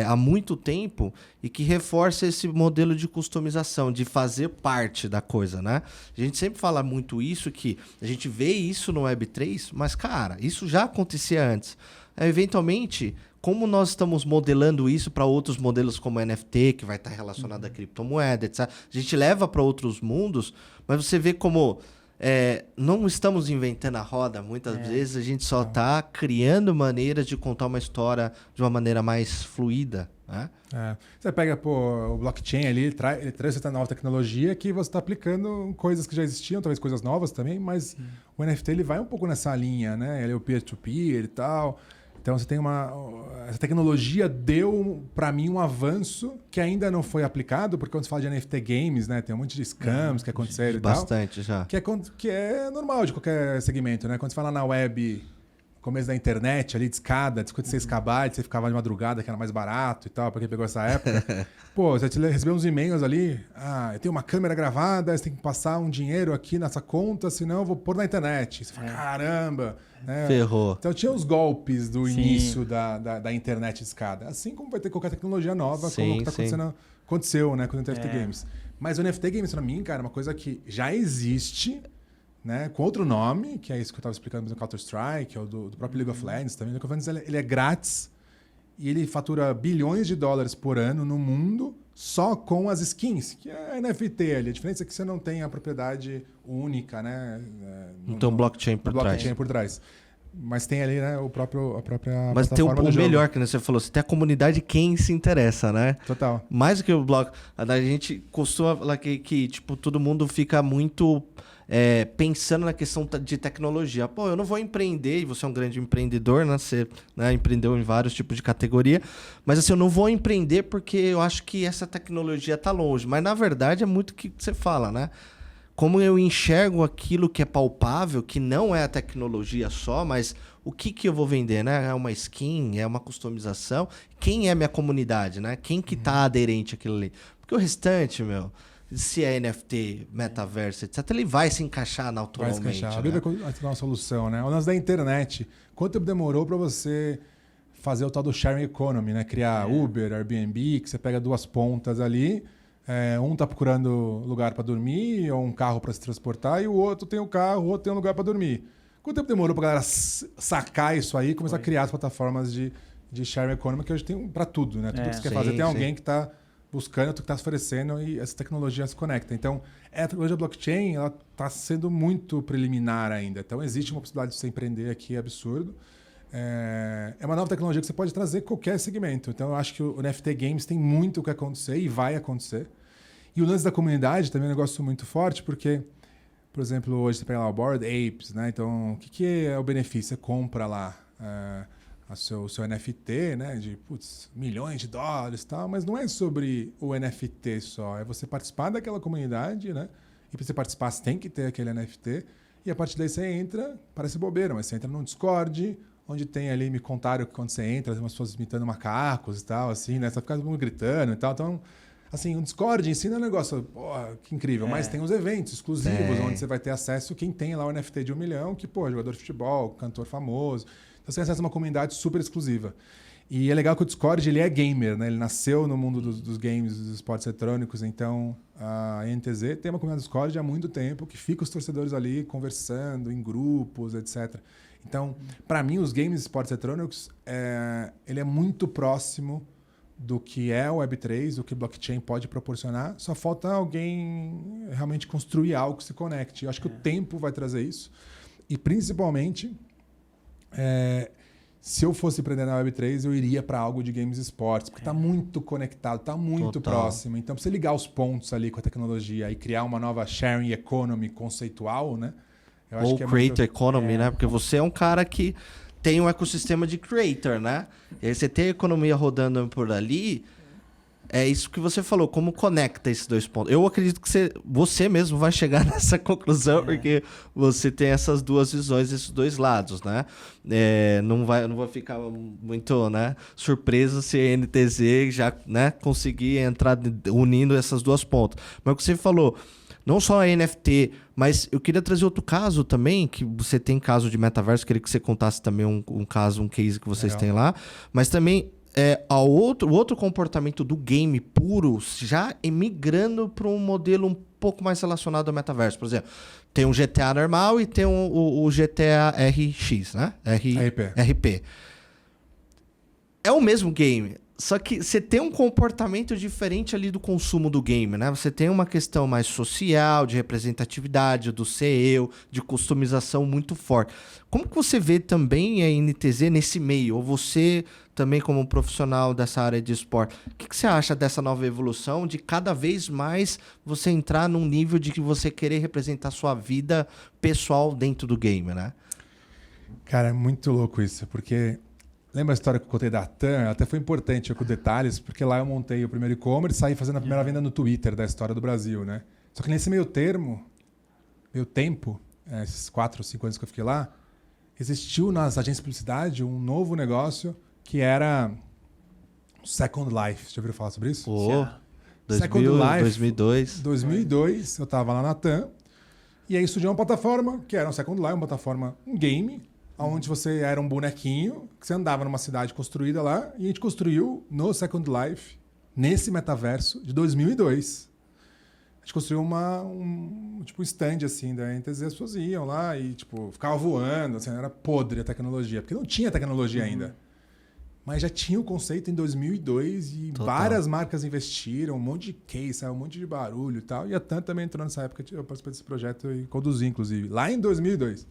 S1: Há muito tempo, e que reforça esse modelo de customização, de fazer parte da coisa, né? A gente sempre fala muito isso, que a gente vê isso no Web3, mas, cara, isso já acontecia antes. Eventualmente, como nós estamos modelando isso para outros modelos como NFT, que vai estar relacionado à criptomoeda, etc. A gente leva para outros mundos, mas você vê como não estamos inventando a roda. Muitas vezes a gente só está criando maneiras de contar uma história de uma maneira mais fluida, né?
S3: Você pega o blockchain ali, ele traz essa nova tecnologia que você está aplicando coisas que já existiam, talvez coisas novas também, mas o NFT ele vai um pouco nessa linha, né? Ele é o peer-to-peer e tal. Então você tem essa tecnologia deu para mim um avanço que ainda não foi aplicado, porque quando você fala de NFT games, né, tem um monte de scams que aconteceram e tal.
S1: Bastante já.
S3: Que é normal de qualquer segmento, né? Quando você fala na web, começo da internet, ali de escada, de 56 KB, você ficava de madrugada, que era mais barato e tal, pra quem pegou essa época. Você recebeu uns e-mails ali, eu tenho uma câmera gravada, você tem que passar um dinheiro aqui nessa conta, senão eu vou pôr na internet. Você fala, caramba!
S1: Ferrou.
S3: Então tinha os golpes do início da internet de escada. Assim como vai ter qualquer tecnologia nova, como o que aconteceu, né, com o NFT Games. Mas o NFT Games, pra mim, cara, é uma coisa que já existe, né, com outro nome, que é isso que eu estava explicando no Counter-Strike, ou do próprio League of Legends também. O League of Legends ele é grátis e ele fatura bilhões de dólares por ano no mundo só com as skins, que é NFT ali. A diferença é que você não tem a propriedade única, né?
S1: Não tem um blockchain por trás.
S3: Mas tem ali, né, a própria
S1: Mas tem o melhor, que você falou, você tem a comunidade quem se interessa, né?
S3: Total.
S1: Mais do que o bloco. A gente costuma falar que tipo, todo mundo fica muito pensando na questão de tecnologia. Eu não vou empreender, e você é um grande empreendedor, né? Você, né, empreendeu em vários tipos de categoria, mas assim, eu não vou empreender porque eu acho que essa tecnologia está longe. Mas na verdade é muito o que você fala, né? Como eu enxergo aquilo que é palpável, que não é a tecnologia só, mas o que eu vou vender, né? É uma skin, é uma customização. Quem é minha comunidade, né? Quem que tá aderente àquilo ali? Porque o restante, se é NFT, metaverso, etc., ele vai se encaixar naturalmente.
S3: Vai se encaixar.
S1: Né?
S3: Vai ter uma solução, né? O lance da internet. Quanto tempo demorou para você fazer o tal do sharing economy, né? Criar Uber, Airbnb, que você pega duas pontas ali, um tá procurando lugar para dormir ou um carro para se transportar e o outro tem o carro, o outro tem um lugar para dormir. Quanto tempo demorou pra galera sacar isso aí e começar a criar as plataformas de sharing economy, que hoje tem para tudo, né? Tudo que você quer fazer tem alguém que está buscando, que está oferecendo e essa tecnologia se conecta. Então, a tecnologia blockchain ela está sendo muito preliminar ainda. Então, existe uma possibilidade de você empreender aqui absurdo. É uma nova tecnologia que você pode trazer em qualquer segmento. Então, eu acho que o NFT Games tem muito o que acontecer e vai acontecer. E o lance da comunidade também é um negócio muito forte, porque, por exemplo, hoje você pega lá o Bored Apes, né? Então, o que é o benefício? Você compra lá o seu NFT, né, de milhões de dólares e tal, mas não é sobre o NFT só, é você participar daquela comunidade, né? E para você participar, você tem que ter aquele NFT, e a partir daí você entra, parece bobeira, mas você entra num Discord, onde tem ali, me contaram que quando você entra, tem umas pessoas imitando macacos e tal, assim, né? Você fica todo mundo gritando e tal, então... Assim, o Discord em si não é um negócio, que incrível, mas tem os eventos exclusivos, onde você vai ter acesso quem tem lá o NFT de 1 milhão, que, jogador de futebol, cantor famoso. Então você acessa uma comunidade super exclusiva. E é legal que o Discord ele é gamer, né? Ele nasceu no mundo dos games, dos esportes eletrônicos, então a NTZ tem uma comunidade do Discord há muito tempo, que fica os torcedores ali conversando em grupos, etc. Então, para mim, os games e esportes eletrônicos, ele é muito próximo do que é o Web3, do que blockchain pode proporcionar. Só falta alguém realmente construir algo que se conecte. Eu acho que o tempo vai trazer isso. E, principalmente, se eu fosse empreender na Web3, eu iria para algo de games e esportes, porque está muito conectado, está muito próximo. Então, para você ligar os pontos ali com a tecnologia e criar uma nova sharing economy conceitual, né? Eu acho
S1: Ou
S3: que é
S1: creator
S3: muito...
S1: economy, né? Porque você é um cara que tem um ecossistema de creator, né? E aí você tem a economia rodando por ali. É isso que você falou, como conecta esses dois pontos. Eu acredito que você mesmo vai chegar nessa conclusão, porque você tem essas duas visões, esses dois lados, né? Não vai ficar muito, né, surpreso se a NTZ já, né, conseguir entrar unindo essas duas pontas. Mas o que você falou, não só a NFT, mas eu queria trazer outro caso também, que você tem caso de metaverso, queria que você contasse também um caso, um case que vocês têm lá, mas também o outro comportamento do game puro, já migrando para um modelo um pouco mais relacionado ao metaverso. Por exemplo, tem um GTA normal e tem o GTA RX, né? RP. É o mesmo game, só que você tem um comportamento diferente ali do consumo do game, né? Você tem uma questão mais social, de representatividade, do ser eu, de customização muito forte. Como que você vê também a NTZ nesse meio? Ou você também como profissional dessa área de esporte, o que você acha dessa nova evolução de cada vez mais você entrar num nível de que você querer representar sua vida pessoal dentro do game, né?
S3: Cara, é muito louco isso, porque... Lembra a história que eu contei da TAM? Até foi importante com detalhes, porque lá eu montei o primeiro e-commerce e saí fazendo a primeira venda no Twitter da história do Brasil, né? Só que nesse meio tempo, esses 4 ou 5 anos que eu fiquei lá, existiu nas agências de publicidade um novo negócio que era Second Life. Já ouviram falar sobre isso?
S1: Second Life.
S3: 2002, eu estava lá na TAM, e aí surgiu uma plataforma que era um Second Life, uma plataforma, um game, onde você era um bonequinho, que você andava numa cidade construída lá, e a gente construiu no Second Life, nesse metaverso, de 2002. A gente construiu um stand assim, da NTZ, as pessoas iam lá e ficava voando, assim, era podre a tecnologia, porque não tinha tecnologia ainda. Mas já tinha o conceito em 2002 e várias marcas investiram, um monte de case, um monte de barulho e tal. E a TAM também entrou nessa época, eu participei desse projeto e conduzi, inclusive, lá em 2002.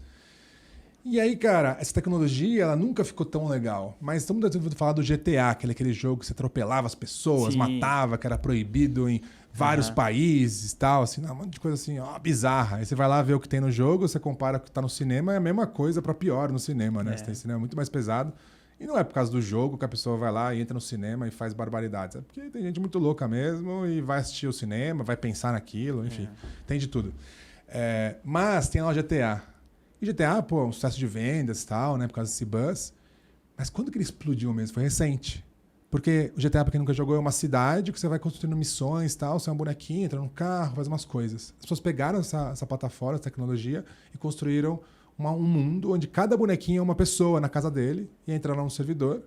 S3: E aí, cara, essa tecnologia, ela nunca ficou tão legal. Mas todo mundo tem falar do GTA, aquele jogo que você atropelava as pessoas, matava, que era proibido em vários países e tal, assim, um monte de coisa assim, bizarra. Aí você vai lá ver o que tem no jogo, você compara com o que tá no cinema, é a mesma coisa para pior no cinema, né? Você tem cinema muito mais pesado. E não é por causa do jogo que a pessoa vai lá e entra no cinema e faz barbaridades. É porque tem gente muito louca mesmo e vai assistir o cinema, vai pensar naquilo, enfim, tem de tudo. Mas tem lá o GTA. E GTA, um sucesso de vendas e tal, né? Por causa desse buzz. Mas quando que ele explodiu mesmo? Foi recente. Porque o GTA, pra quem nunca jogou, é uma cidade que você vai construindo missões e tal. Você é um bonequinho, entra num carro, faz umas coisas. As pessoas pegaram essa plataforma, essa tecnologia e construíram um mundo onde cada bonequinho é uma pessoa na casa dele e entra lá num servidor,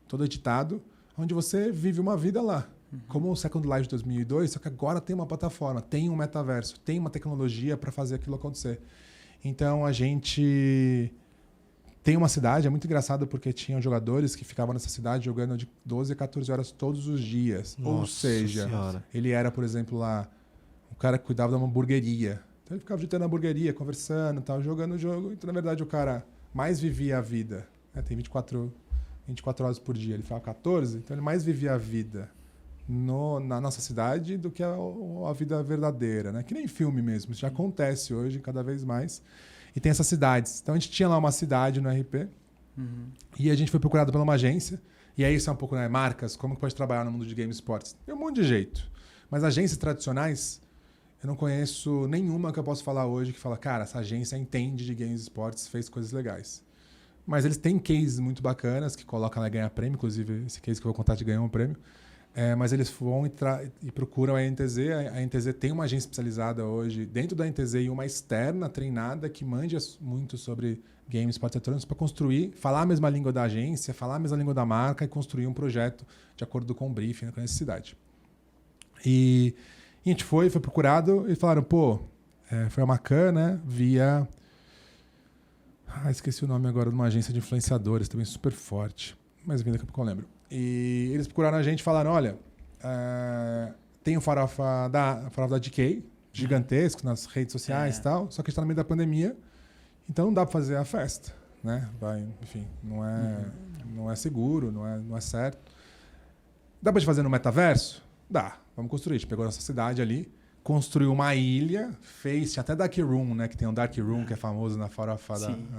S3: todo editado, onde você vive uma vida lá. Como o Second Life de 2002, só que agora tem uma plataforma, tem um metaverso, tem uma tecnologia para fazer aquilo acontecer. Então a gente tem uma cidade, é muito engraçado porque tinham jogadores que ficavam nessa cidade jogando de 12 a 14 horas todos os dias.
S1: Nossa
S3: Ou seja,
S1: Senhora.
S3: ele era, por exemplo, lá, o cara que cuidava de uma hamburgueria. Então ele ficava agitando a hamburgueria, conversando, tal, jogando o jogo. Então, na verdade, o cara mais vivia a vida. Né? Tem 24 horas por dia, ele ficava 14, então ele mais vivia a vida na nossa cidade do que a vida verdadeira, né? Que nem filme mesmo, isso já acontece hoje cada vez mais. E tem essas cidades. Então a gente tinha lá uma cidade no RP e a gente foi procurado por uma agência. E aí isso é um pouco, né, marcas, como que pode trabalhar no mundo de game sports? Tem um monte de jeito. Mas agências tradicionais, eu não conheço nenhuma que eu posso falar hoje que fala, cara, essa agência entende de games sports, fez coisas legais. Mas eles têm cases muito bacanas que colocam lá e ganham prêmio. Inclusive, esse case que eu vou contar de ganhar um prêmio. Mas eles vão e procuram a NTZ. A NTZ tem uma agência especializada hoje dentro da NTZ e uma externa treinada que manja muito sobre games, esportes eletrônicos para construir, falar a mesma língua da agência, falar a mesma língua da marca e construir um projeto de acordo com o briefing, com a necessidade. E a gente foi procurado e falaram, pô, foi a Macan, né, via... esqueci o nome agora de uma agência de influenciadores, também super forte. Mas daqui a pouco eu lembro. E eles procuraram a gente e falaram, olha, tem o farofa da DK, gigantesco, nas redes sociais e tal, só que a gente está no meio da pandemia, então não dá para fazer a festa, né? Enfim, não é seguro, não é certo. Dá para gente fazer no metaverso? Dá, vamos construir. A gente pegou a nossa cidade ali, construiu uma ilha, tinha até Dark Room, né? Que tem um Dark Room que é famoso na farofa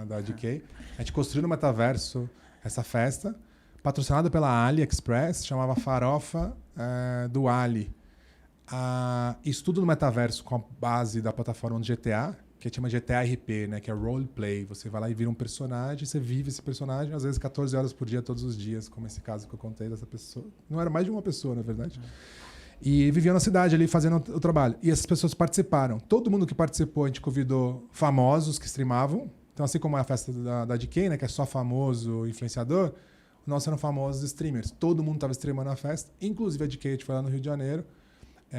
S3: da DK. A gente construiu no metaverso essa festa, patrocinada pela AliExpress, chamava Farofa do Ali. Isso tudo no metaverso com a base da plataforma do GTA, que chama GTA RP, né? Que é roleplay. Você vai lá e vira um personagem, você vive esse personagem, às vezes 14 horas por dia, todos os dias, como esse caso que eu contei dessa pessoa. Não era mais de uma pessoa, na verdade. E viviam na cidade ali fazendo o trabalho. E essas pessoas participaram. Todo mundo que participou, a gente convidou famosos que streamavam. Então, assim como a festa da DK, né? Que é só famoso, influenciador, nós eram famosos streamers. Todo mundo estava streamando a festa, inclusive a DK, a gente foi lá no Rio de Janeiro,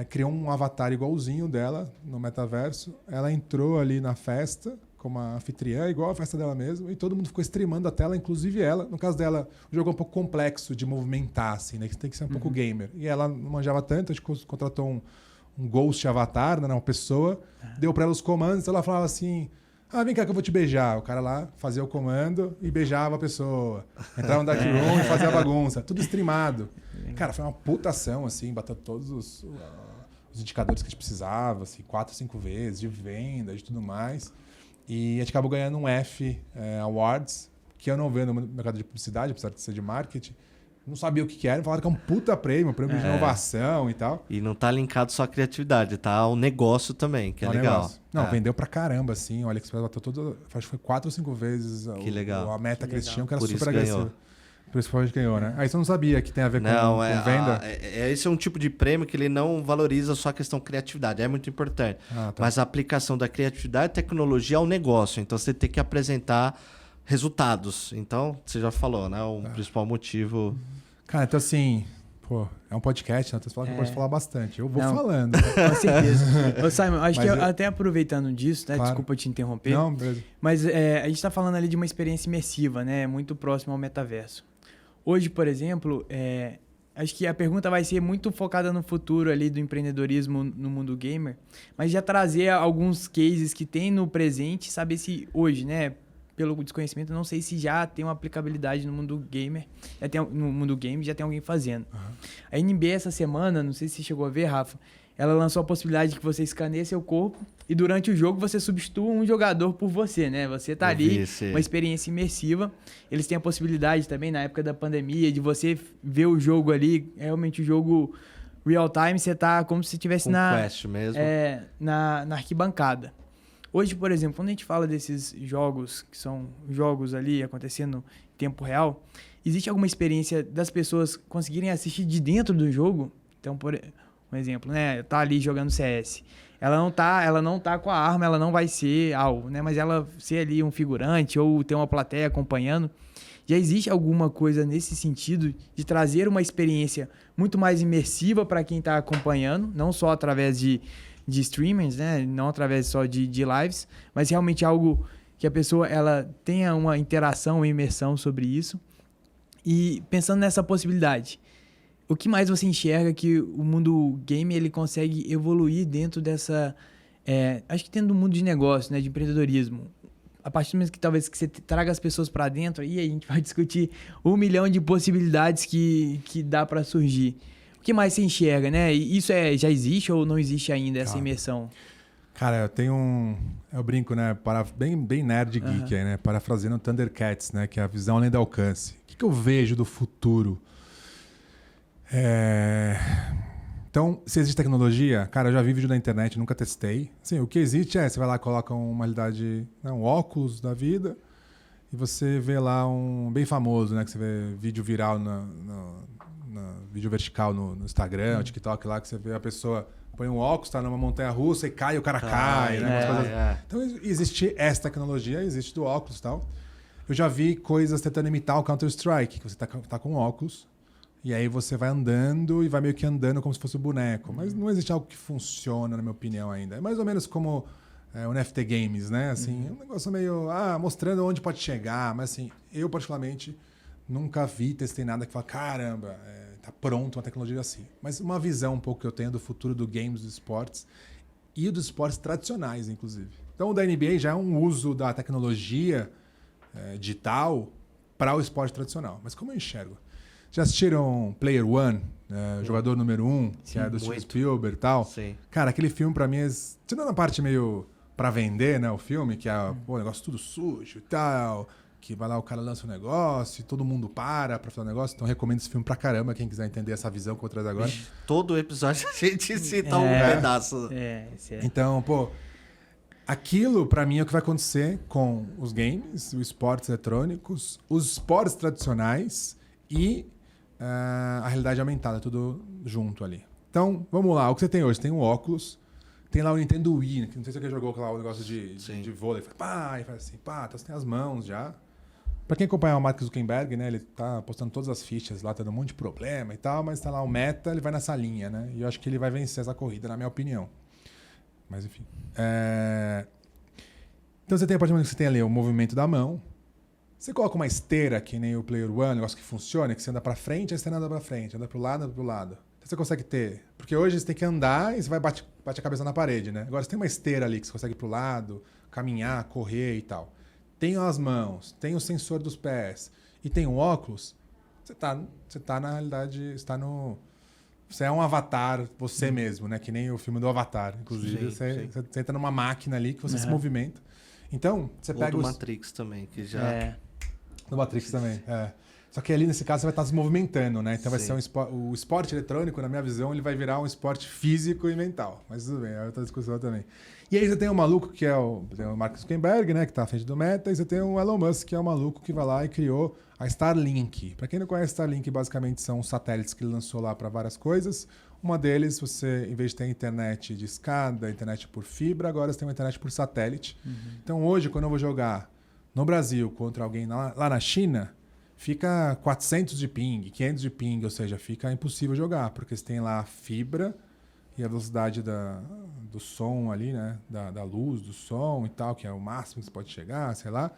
S3: criou um avatar igualzinho dela no metaverso. Ela entrou ali na festa como a anfitriã, igual a festa dela mesmo, e todo mundo ficou streamando a tela, inclusive ela. No caso dela, o jogo é um pouco complexo de movimentar, assim, né? Que tem que ser um pouco gamer. E ela não manjava tanto, a gente contratou um ghost avatar, né? Uma pessoa, deu para ela os comandos, ela falava assim... vem cá que eu vou te beijar. O cara lá fazia o comando e beijava a pessoa. Entrava no Dark Room e fazia a bagunça. Tudo streamado. Cara, foi uma puta ação, assim, bateu todos os indicadores que a gente precisava, assim, 4, 5 vezes, de venda, de tudo mais. E a gente acabou ganhando um F Awards, que eu não vendo no mercado de publicidade, apesar de ser de marketing. Não sabia o que era, falaram que é um puta prêmio de inovação e tal.
S1: E não tá linkado só à criatividade, tá ao negócio também, que é legal.
S3: Negócio. Não, vendeu pra caramba, assim. O AliExpress bateu acho que foi 4 ou 5 vezes
S1: que legal.
S3: A meta que eles tinham, que era
S1: Por
S3: super
S1: isso
S3: agressiva.
S1: ganhou.
S3: Por isso que a gente ganhou, né? Aí você não sabia que tem a ver com venda?
S1: Esse é um tipo de prêmio que ele não valoriza só a questão criatividade, é muito importante.
S3: Tá.
S1: Mas a aplicação da criatividade e tecnologia ao negócio. Então você tem que apresentar resultados. Então, você já falou, né? O principal motivo...
S3: Cara, então assim... Pô, é um podcast, né? Você fala que eu posso falar bastante. Eu vou falando.
S2: Com certeza. Ô, Simon, acho que
S3: Mas
S2: até aproveitando disso, né?
S3: Claro.
S2: Desculpa te interromper.
S3: Não, beleza.
S2: Mas a gente está falando ali de uma experiência imersiva, né? Muito próximo ao metaverso. Hoje, por exemplo, acho que a pergunta vai ser muito focada no futuro ali do empreendedorismo no mundo gamer, mas já trazer alguns cases que tem no presente, saber se hoje, né? Pelo desconhecimento, não sei se já tem uma aplicabilidade no mundo gamer, no mundo game já tem alguém fazendo. A NBA essa semana, não sei se você chegou a ver, Rafa, ela lançou a possibilidade de que você escaneie seu corpo e durante o jogo você substitua um jogador por você, né? Você tá ali, uma experiência imersiva. Eles têm a possibilidade também, na época da pandemia, de você ver o jogo ali, realmente o jogo real time, você tá como se estivesse na arquibancada. Hoje, por exemplo, quando a gente fala desses jogos, que são jogos ali acontecendo em tempo real, existe alguma experiência das pessoas conseguirem assistir de dentro do jogo? Então, por um exemplo, né? Tá ali jogando CS. Ela não tá com a arma, ela não vai ser alvo, né? Mas ela ser ali um figurante ou ter uma plateia acompanhando. Já existe alguma coisa nesse sentido de trazer uma experiência muito mais imersiva para quem está acompanhando, não só através de de streamers, né? Não através só de lives, mas realmente algo que a pessoa ela tenha uma interação, uma imersão sobre isso. E pensando nessa possibilidade, o que mais você enxerga que o mundo game ele consegue evoluir dentro dessa... acho que dentro do mundo de negócio, né? De empreendedorismo. A partir do momento que talvez que você traga as pessoas para dentro, aí a gente vai discutir 1 milhão de possibilidades que dá para surgir. O que mais você enxerga, né? E isso já existe ou não existe ainda, essa imersão?
S3: Cara, eu tenho eu brinco, né? Bem nerd geek aí, né? Parafraseando Thundercats, né? Que é a visão além do alcance. O que eu vejo do futuro? Então, se existe tecnologia, cara, eu já vi vídeo na internet, nunca testei. Assim, o que existe você vai lá e coloca uma realidade, né, um óculos da vida, e você vê lá um bem famoso, né? Que você vê vídeo viral no vídeo vertical no Instagram, no TikTok lá, que você vê a pessoa põe um óculos, tá numa montanha-russa e cai, o cara cai, né? Então, existe essa tecnologia, existe do óculos e tal. Eu já vi coisas tentando imitar o Counter-Strike, que você tá com óculos, e aí você vai andando e vai meio que andando como se fosse um boneco. Mas não existe algo que funciona, na minha opinião, ainda. É mais ou menos como o NFT Games, né? Assim, um negócio meio... mostrando onde pode chegar. Mas assim, eu particularmente nunca testei nada que fala, caramba, tá pronto uma tecnologia assim. Mas uma visão um pouco que eu tenho do futuro do games, dos esportes e dos esportes tradicionais, inclusive. Então, o da NBA já é um uso da tecnologia digital para o esporte tradicional. Mas como eu enxergo? Já assistiram Player One, jogador número 1, que é do Steven Spielberg e tal?
S1: Sim.
S3: Cara, aquele filme pra mim é... Tirando a parte meio pra vender, né? O filme, que é o negócio tudo sujo e tal, que vai lá, o cara lança um negócio e todo mundo para fazer um negócio. Então recomendo esse filme pra caramba, quem quiser entender essa visão que eu vou trazer agora.
S1: Todo episódio a gente cita um pedaço.
S3: Então, aquilo pra mim é o que vai acontecer com os games, os esportes eletrônicos, os esportes tradicionais e a realidade aumentada, tudo junto ali. Então, vamos lá. O que você tem hoje? Tem um óculos, tem lá o Nintendo Wii, que não sei se você jogou lá o negócio de vôlei. Faz assim, então você tem as mãos já. Pra quem acompanha o Mark Zuckerberg, né, ele tá postando todas as fichas lá, tendo um monte de problema e tal, mas tá lá o meta, ele vai nessa linha, né? E eu acho que ele vai vencer essa corrida, na minha opinião. Mas, enfim. Então, você tem a partir do momento que você tem ali o movimento da mão. Você coloca uma esteira, que nem o Player One, um negócio que funciona, que você anda pra frente, aí você anda pra frente, anda pro lado, anda pro lado. Então você consegue ter... Porque hoje você tem que andar e você vai bate a cabeça na parede, né? Agora você tem uma esteira ali que você consegue ir pro lado, caminhar, correr e tal. Tem as mãos, tem o sensor dos pés e tem o óculos. Você tá na realidade... Você é um avatar, você mesmo, né? Que nem o filme do Avatar. Inclusive, você entra numa máquina ali que você se movimenta. Então, você pega
S1: do Matrix também, que já...
S3: No Matrix também, Só que ali, nesse caso, você vai estar se movimentando, né? Então vai ser o esporte eletrônico, na minha visão, ele vai virar um esporte físico e mental. Mas tudo bem, é outra discussão também. E aí você tem um maluco que é o Mark Zuckerberg, né? Que está à frente do Meta. E você tem o Elon Musk, que é o maluco que vai lá e criou a Starlink. Para quem não conhece, Starlink basicamente são os satélites que ele lançou lá para várias coisas. Uma deles, você, em vez de ter internet de escada, internet por fibra, agora você tem uma internet por satélite. Então hoje, quando eu vou jogar no Brasil contra alguém lá na China, fica 400 de ping, 500 de ping, ou seja, fica impossível jogar, porque você tem lá a fibra e a velocidade do som ali, né? Da luz, do som e tal, que é o máximo que você pode chegar, sei lá.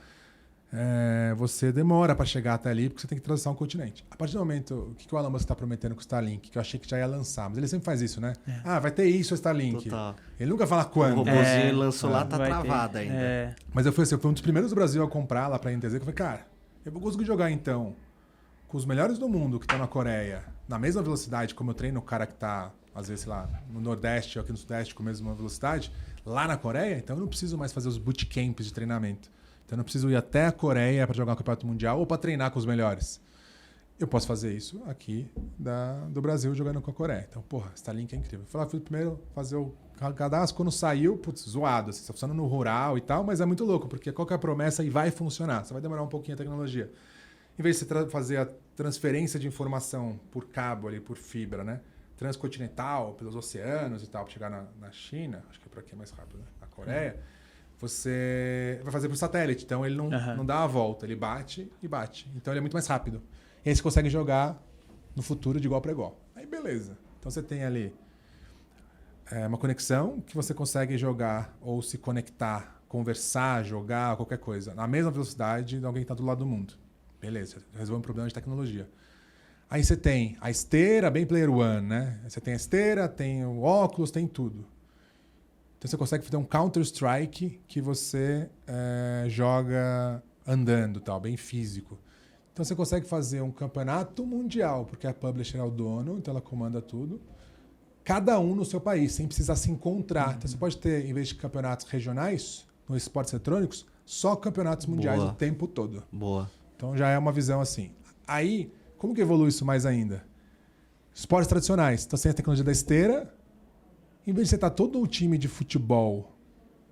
S3: Você demora para chegar até ali, porque você tem que atravessar um continente. A partir do momento... O que o Elon Musk está prometendo com o Starlink? Que eu achei que já ia lançar, mas ele sempre faz isso, né? Vai ter isso, o Starlink.
S1: Total.
S3: Ele nunca fala quando.
S1: O robôzinho lançou lá, tá travado ainda.
S3: Mas eu fui um dos primeiros do Brasil a comprar lá para a NTZ, que eu falei, cara, eu vou conseguir jogar então com os melhores do mundo que estão na Coreia, na mesma velocidade, como eu treino o cara que está, às vezes, sei lá, no Nordeste ou aqui no Sudeste com a mesma velocidade, lá na Coreia, então eu não preciso mais fazer os bootcamps de treinamento. Então eu não preciso ir até a Coreia para jogar um campeonato mundial ou para treinar com os melhores. Eu posso fazer isso aqui do Brasil jogando com a Coreia. Então, Starlink é incrível. Fui primeiro fazer o cadastro, quando saiu, zoado. Você está funcionando no rural e tal, mas é muito louco, porque qual que é a promessa e vai funcionar. Só vai demorar um pouquinho a tecnologia. Em vez de você fazer a transferência de informação por cabo ali, por fibra, né? Transcontinental, pelos oceanos e tal, para chegar na China, acho que por aqui é mais rápido, né? Na Coreia, você vai fazer por satélite. Então ele não dá a volta, ele bate e bate. Então ele é muito mais rápido. E aí você consegue jogar no futuro de igual para igual. Aí beleza. Então você tem ali é uma conexão que você consegue jogar ou se conectar, conversar, jogar, qualquer coisa, na mesma velocidade de alguém que está do lado do mundo. Beleza, resolve um problema de tecnologia. Aí você tem a esteira, bem Player One, né? Você tem a esteira, tem o óculos, tem tudo. Então você consegue fazer um Counter-Strike que você joga andando, tal, bem físico. Então você consegue fazer um campeonato mundial, porque a publisher é o dono, então ela comanda tudo. Cada um no seu país, sem precisar se encontrar. Então você pode ter, em vez de campeonatos regionais, nos esportes eletrônicos, só campeonatos mundiais o tempo todo.
S1: Boa.
S3: Então já é uma visão assim. Aí, como que evolui isso mais ainda? Esportes tradicionais. Então você tem a tecnologia da esteira. Em vez de você estar todo o time de futebol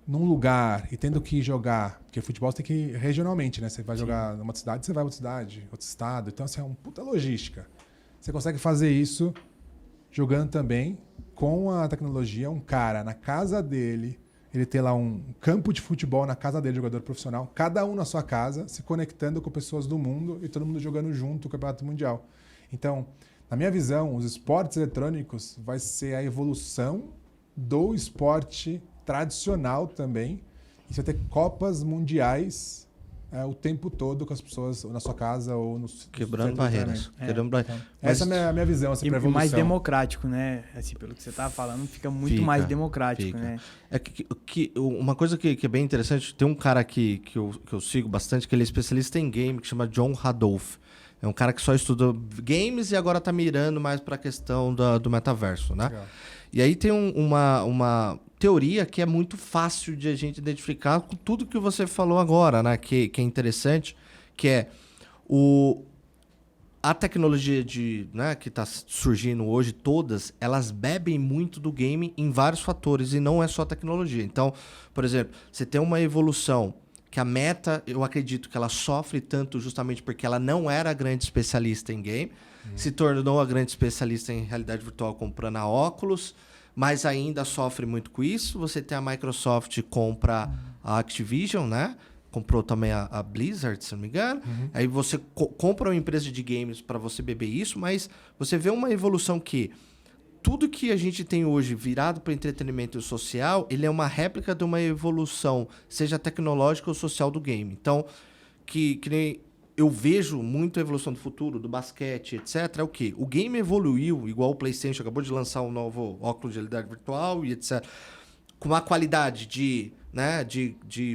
S3: num lugar e tendo que jogar, porque futebol você tem que ir regionalmente, né? Você vai jogar numa cidade, você vai outra cidade, outro estado. Então, assim, é uma puta logística. Você consegue fazer isso jogando também com a tecnologia, um cara na casa dele, ele tem lá um campo de futebol na casa dele, jogador profissional, cada um na sua casa, se conectando com pessoas do mundo e todo mundo jogando junto o Campeonato Mundial. Então, na minha visão, os esportes eletrônicos vai ser a evolução do esporte tradicional também. E você vai ter Copas Mundiais o tempo todo com as pessoas ou na sua casa ou nos
S1: Quebrando barreiras. Quebrando barreiras.
S3: Essa é a minha visão assim,
S2: E
S3: para evolução.
S2: mais democrático, né? Assim, pelo que você estava falando, fica muito mais democrático, né?
S1: É uma coisa que é bem interessante, tem um cara aqui que eu sigo bastante, que ele é especialista em game, que chama John Radolf. É um cara que só estuda games e agora tá mirando mais para a questão do metaverso, né? Legal. E aí tem uma teoria que é muito fácil de a gente identificar com tudo que você falou agora, né? Que é interessante, que é a tecnologia né, que está surgindo hoje, todas, elas bebem muito do game em vários fatores e não é só tecnologia. Então, por exemplo, você tem uma evolução que a Meta, eu acredito que ela sofre tanto justamente porque ela não era grande especialista em game, se tornou a grande especialista em realidade virtual comprando a óculos, mas ainda sofre muito com isso. Você tem a Microsoft compra a Activision, né? Comprou também a Blizzard, se não me engano. Aí você compra uma empresa de games para você beber isso, mas você vê uma evolução que tudo que a gente tem hoje virado para entretenimento social, ele é uma réplica de uma evolução, seja tecnológica ou social do game. Então, que nem eu vejo muito a evolução do futuro, do basquete, etc. É o quê? O game evoluiu, igual o PlayStation acabou de lançar um novo óculos de realidade virtual e etc. Com uma qualidade de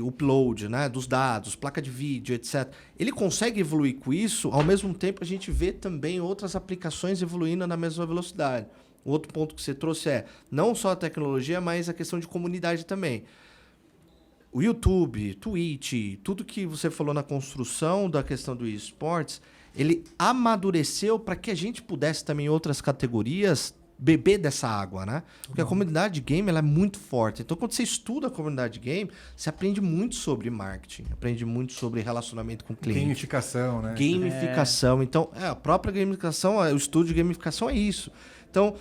S1: upload, né, dos dados, placa de vídeo, etc. Ele consegue evoluir com isso, ao mesmo tempo a gente vê também outras aplicações evoluindo na mesma velocidade. O outro ponto que você trouxe é não só a tecnologia, mas a questão de comunidade também. O YouTube, Twitch, tudo que você falou na construção da questão do esportes, ele amadureceu para que a gente pudesse também em outras categorias beber dessa água, né? Porque a comunidade de game ela é muito forte. Então, quando você estuda a comunidade de game, você aprende muito sobre marketing, aprende muito sobre relacionamento com o cliente.
S3: Gamificação, né?
S1: Gamificação. Então, a própria gamificação, o estudo de gamificação é isso. Então,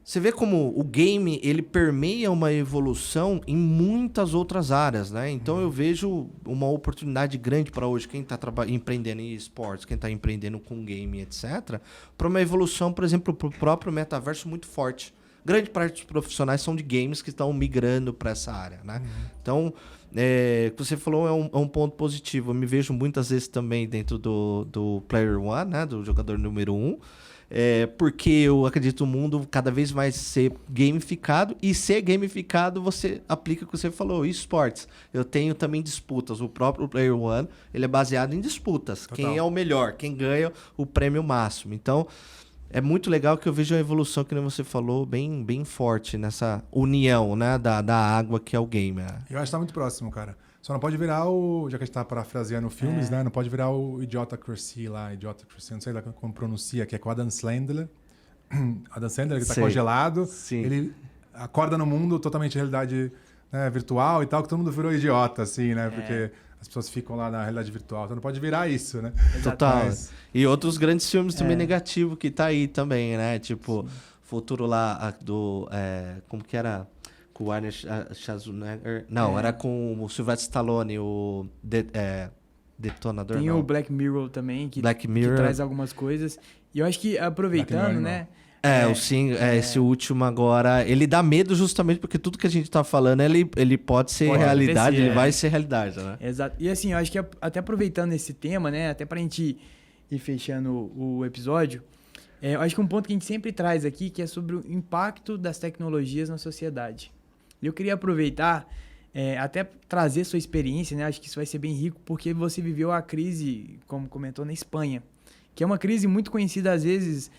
S1: você vê como o game ele permeia uma evolução em muitas outras áreas, né? Então eu vejo uma oportunidade grande para hoje quem está empreendendo em esportes, quem está empreendendo com game, etc., para uma evolução, por exemplo, para o próprio metaverso muito forte. Grande parte dos profissionais são de games que estão migrando para essa área, né? Então, o que você falou é um ponto positivo. Eu me vejo muitas vezes também dentro do Player One, né? Do jogador número 1. Porque eu acredito no mundo cada vez mais ser gamificado, e ser gamificado você aplica o que você falou, esportes. Eu tenho também disputas, o próprio Player One, ele é baseado em disputas. Total. Quem é o melhor, quem ganha o prêmio máximo. Então, é muito legal que eu vejo a evolução, que você falou, bem, bem forte nessa união, né, da água que é o game. Né?
S3: Eu acho que tá muito próximo, cara. Só não pode virar já que a gente tá parafraseando filmes, né? Não pode virar o Idiocracy lá, não sei lá como pronuncia, que é com o Adam Sandler. Adam Sandler, que tá congelado.
S1: Sim.
S3: Ele acorda no mundo totalmente realidade, né, virtual e tal, que todo mundo virou idiota, assim, né? Porque as pessoas ficam lá na realidade virtual. Então não pode virar isso, né?
S1: Total. E outros grandes filmes também negativos que tá aí também, né? Tipo, Futuro lá do... como que era... Com o Arnold Schwarzenegger. Não, era com o Sylvester Stallone, o Detonador.
S2: Tem
S1: não.
S2: o Black Mirror também, que
S1: Black Mirror.
S2: traz algumas coisas. E eu acho que, aproveitando, né?
S1: Esse último agora, ele dá medo justamente porque tudo que a gente tá falando, ele pode ser realidade, ele vai ser realidade, né?
S2: Exato. E assim, eu acho que até aproveitando esse tema, né, até pra gente ir fechando o episódio, eu acho que um ponto que a gente sempre traz aqui, que é sobre o impacto das tecnologias na sociedade. E eu queria aproveitar, até trazer sua experiência, né, acho que isso vai ser bem rico, porque você viveu a crise, como comentou, na Espanha, que é uma crise muito conhecida às vezes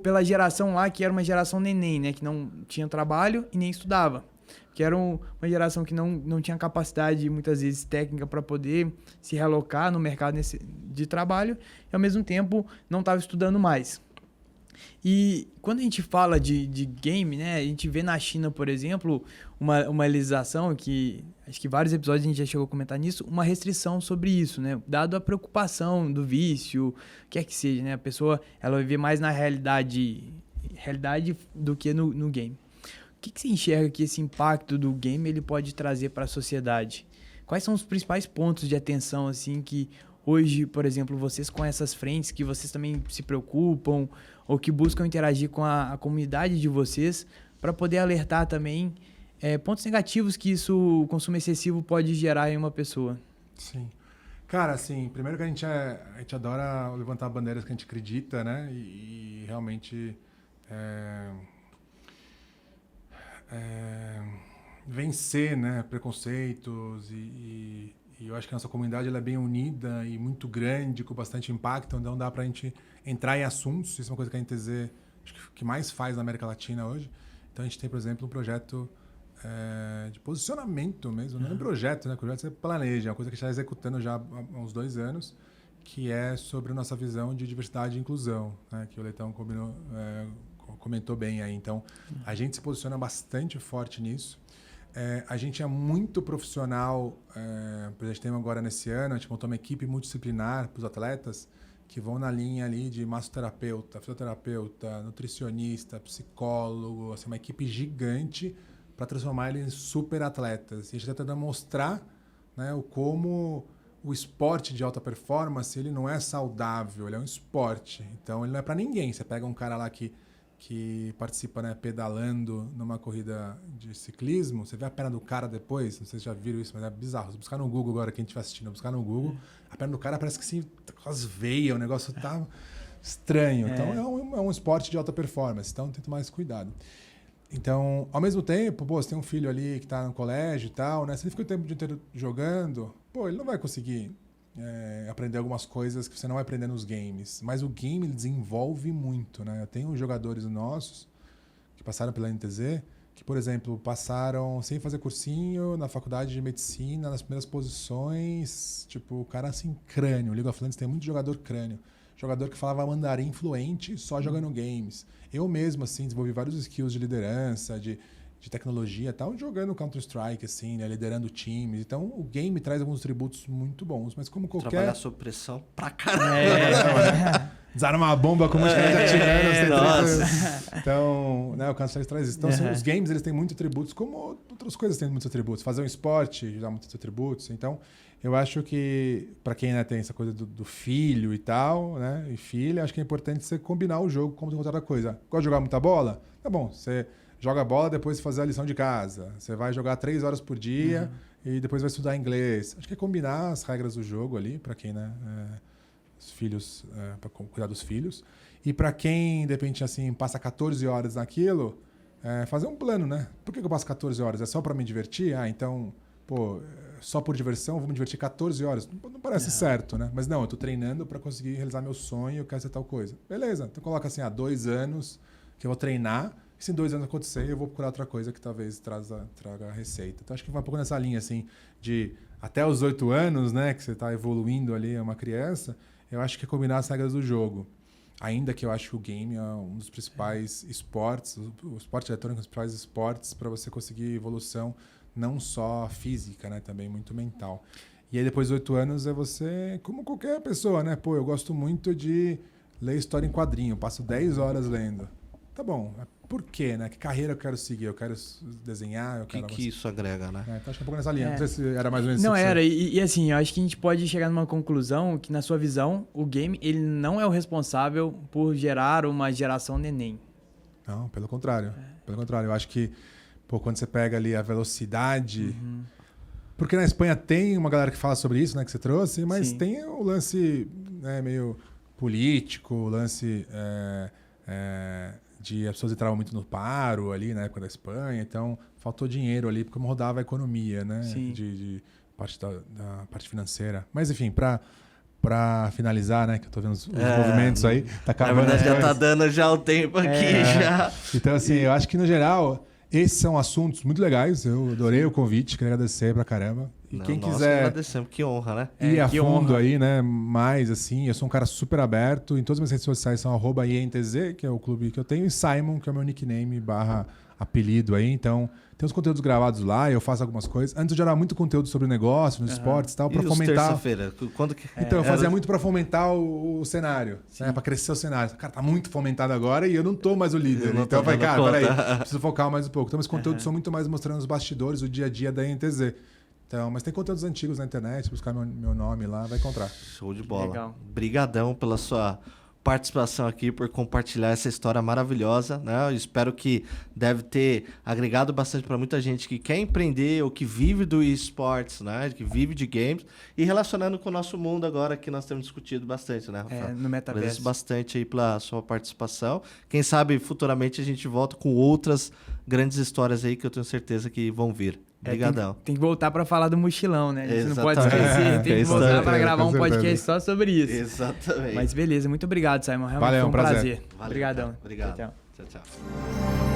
S2: pela geração lá, que era uma geração neném, né? Que não tinha trabalho e nem estudava. Que era uma geração que não tinha capacidade, muitas vezes, técnica para poder se realocar no mercado de trabalho e, ao mesmo tempo, não estava estudando mais. E quando a gente fala de game, né? A gente vê na China, por exemplo, uma legislação que, acho que vários episódios a gente já chegou a comentar nisso, uma restrição sobre isso, né? Dado a preocupação do vício, quer que seja, né? A pessoa, ela vive mais na realidade do que no game. O que você enxerga que esse impacto do game ele pode trazer para a sociedade? Quais são os principais pontos de atenção, assim, que hoje, por exemplo, vocês com essas frentes, que vocês também se preocupam ou que buscam interagir com a comunidade de vocês para poder alertar também pontos negativos que o consumo excessivo pode gerar em uma pessoa?
S3: Sim. Cara, assim, primeiro que a gente adora levantar bandeiras que a gente acredita, né? E realmente vencer, né, preconceitos e eu acho que a nossa comunidade ela é bem unida e muito grande, com bastante impacto, então dá pra gente entrar em assuntos. Isso é uma coisa que a NTZ acho que mais faz na América Latina hoje. Então a gente tem, por exemplo, um projeto de posicionamento mesmo, não é um projeto, né? O projeto você planeja, é uma coisa que a gente está executando já há uns 2 anos, que é sobre a nossa visão de diversidade e inclusão, né? Que o Leitão comentou bem aí. Então, a gente se posiciona bastante forte nisso. A gente é muito profissional, a gente tem agora nesse ano, a gente montou uma equipe multidisciplinar para os atletas que vão na linha ali de massoterapeuta, fisioterapeuta, nutricionista, psicólogo, assim, uma equipe gigante para transformar eles em super atletas. E a gente está tentando mostrar, né, como o esporte de alta performance ele não é saudável, ele é um esporte. Então ele não é para ninguém. Você pega um cara lá que participa, né, pedalando numa corrida de ciclismo, você vê a perna do cara depois, não sei se já viram isso, mas é bizarro. Se buscar no Google agora, quem estiver assistindo, buscar no Google, a perna do cara parece que sim, tá com as veias, o negócio tá estranho. Então é um esporte de alta performance, então tem que tomar esse cuidado. Então, ao mesmo tempo, você tem um filho ali que tá no colégio e tal, né? Se ele fica o tempo inteiro jogando, ele não vai conseguir aprender algumas coisas que você não vai aprender nos games. Mas o game ele desenvolve muito, né? Eu tenho jogadores nossos que passaram pela NTZ que, por exemplo, passaram sem fazer cursinho na faculdade de medicina, nas primeiras posições, tipo, o cara assim, crânio. O League of Legends tem muito jogador crânio. Jogador que falava mandarim fluente só jogando games. Eu mesmo, assim, desenvolvi vários skills de liderança, de tecnologia e tal, jogando Counter-Strike, assim, né, liderando times. Então, o game traz alguns tributos muito bons, mas como qualquer...
S1: Trabalhar sob pressão pra caralho.
S3: Desarmar uma bomba com um monte de gente atirando.
S1: Nossa.
S3: Então, né, o Counter-Strike traz isso. Então, os games, eles têm muitos atributos, como outras coisas têm muitos atributos. Fazer um esporte dá muitos atributos. Então, eu acho que, para quem, né, tem essa coisa do filho e tal, né, e filha, acho que é importante você combinar o jogo como outra coisa. Gosta de jogar muita bola? Tá bom, você joga bola depois de fazer a lição de casa. Você vai jogar 3 horas por dia e depois vai estudar inglês. Acho que é combinar as regras do jogo ali, para quem, né, os filhos, para cuidar dos filhos. E para quem, de repente, assim, passa 14 horas naquilo, fazer um plano, né? Por que eu passo 14 horas? É só para me divertir? Então, só por diversão, vou me divertir 14 horas. Não parece certo, né? Mas não, eu tô treinando para conseguir realizar meu sonho, eu quero ser tal coisa. Beleza, então coloca assim, 2 anos que eu vou treinar, e se em 2 anos acontecer, eu vou procurar outra coisa que talvez traga a receita. Então acho que vai um pouco nessa linha, assim, de até os 8 anos, né, que você tá evoluindo ali, é uma criança, eu acho que é combinar as regras do jogo. Ainda que eu acho que o game é um dos principais esportes, o esporte eletrônico é um dos principais esportes para você conseguir evolução, não só física, né, também muito mental. E aí depois de 8 anos é você, como qualquer pessoa, né? Eu gosto muito de ler história em quadrinho, passo 10 horas lendo. Tá bom, por quê, né? Que carreira eu quero seguir? Eu quero desenhar, eu quero...
S1: O que isso agrega, né?
S3: Então acho que é um pouco nessa linha. Não sei se era mais ou menos
S2: Não,
S3: isso.
S2: era. E assim, eu acho que a gente pode chegar numa conclusão que, na sua visão, o game ele não é o responsável por gerar uma geração neném.
S3: Não, pelo contrário. Pelo contrário, eu acho que quando você pega ali a velocidade... Porque na Espanha tem uma galera que fala sobre isso, né, que você trouxe, mas
S2: Sim.
S3: tem o lance, né, meio político, o lance de as pessoas entravam muito no paro ali na época da Espanha, então faltou dinheiro ali porque rodava a economia, né,
S2: Sim.
S3: de parte da parte financeira. Mas enfim, para finalizar, né, que eu tô vendo os movimentos aí, tá
S1: Na
S3: acabando.
S1: verdade, já
S3: as
S1: tá
S3: coisas.
S1: dando já o tempo aqui, já.
S3: Então, assim, eu acho que no geral, esses são assuntos muito legais. Eu adorei o convite, queria agradecer pra caramba. E quem
S1: Nós
S3: quiser
S1: agradecemos, que honra, né?
S3: ir a
S2: que
S3: fundo
S2: honra.
S3: aí, né, mais assim, eu sou um cara super aberto. Em todas as minhas redes sociais são @INTZ, que é o clube que eu tenho, e Simon, que é o meu nickname / apelido aí. Então, tem os conteúdos gravados lá, eu faço algumas coisas. Antes eu gerava muito conteúdo sobre negócio, nos esportes e tal,
S1: E
S3: pra
S1: os
S3: fomentar.
S1: terça-feira? Quando que...
S3: Então, eu
S1: Era-
S3: fazia muito pra fomentar o cenário, né? Pra crescer o cenário. Cara, tá muito fomentado agora e eu não tô mais o líder.
S1: Eu não
S3: Então,
S1: tô
S3: eu falei,
S1: dando
S3: cara,
S1: conta.
S3: peraí, preciso focar mais um pouco. Então, meus conteúdos são muito mais mostrando os bastidores, o dia a dia da INTZ. Então, mas tem conteúdos antigos na internet, buscar meu nome lá, vai encontrar.
S1: Show de bola.
S2: Legal.
S1: Brigadão pela sua participação aqui, por compartilhar essa história maravilhosa, né? Eu espero que deve ter agregado bastante para muita gente que quer empreender ou que vive do esportes, né? Que vive de games e relacionando com o nosso mundo agora que nós temos discutido bastante, né, Rafael?
S2: No metaverso.
S1: Agradeço bastante aí pela sua participação. Quem sabe futuramente a gente volta com outras grandes histórias aí que eu tenho certeza que vão vir. Obrigadão.
S2: Tem que voltar pra falar do mochilão, né? A gente não pode
S1: Exatamente.
S2: esquecer. Tem que
S1: Com
S2: voltar
S1: certeza,
S2: pra gravar
S3: com
S2: um
S3: certeza.
S2: podcast só sobre isso.
S1: Exatamente.
S2: Mas beleza, muito obrigado, Simon. Realmente
S3: Valeu,
S2: foi um
S3: um prazer.
S2: prazer.
S1: Valeu,
S2: Obrigadão.
S1: cara. Obrigado.
S2: Tchau, tchau.
S1: Tchau, tchau.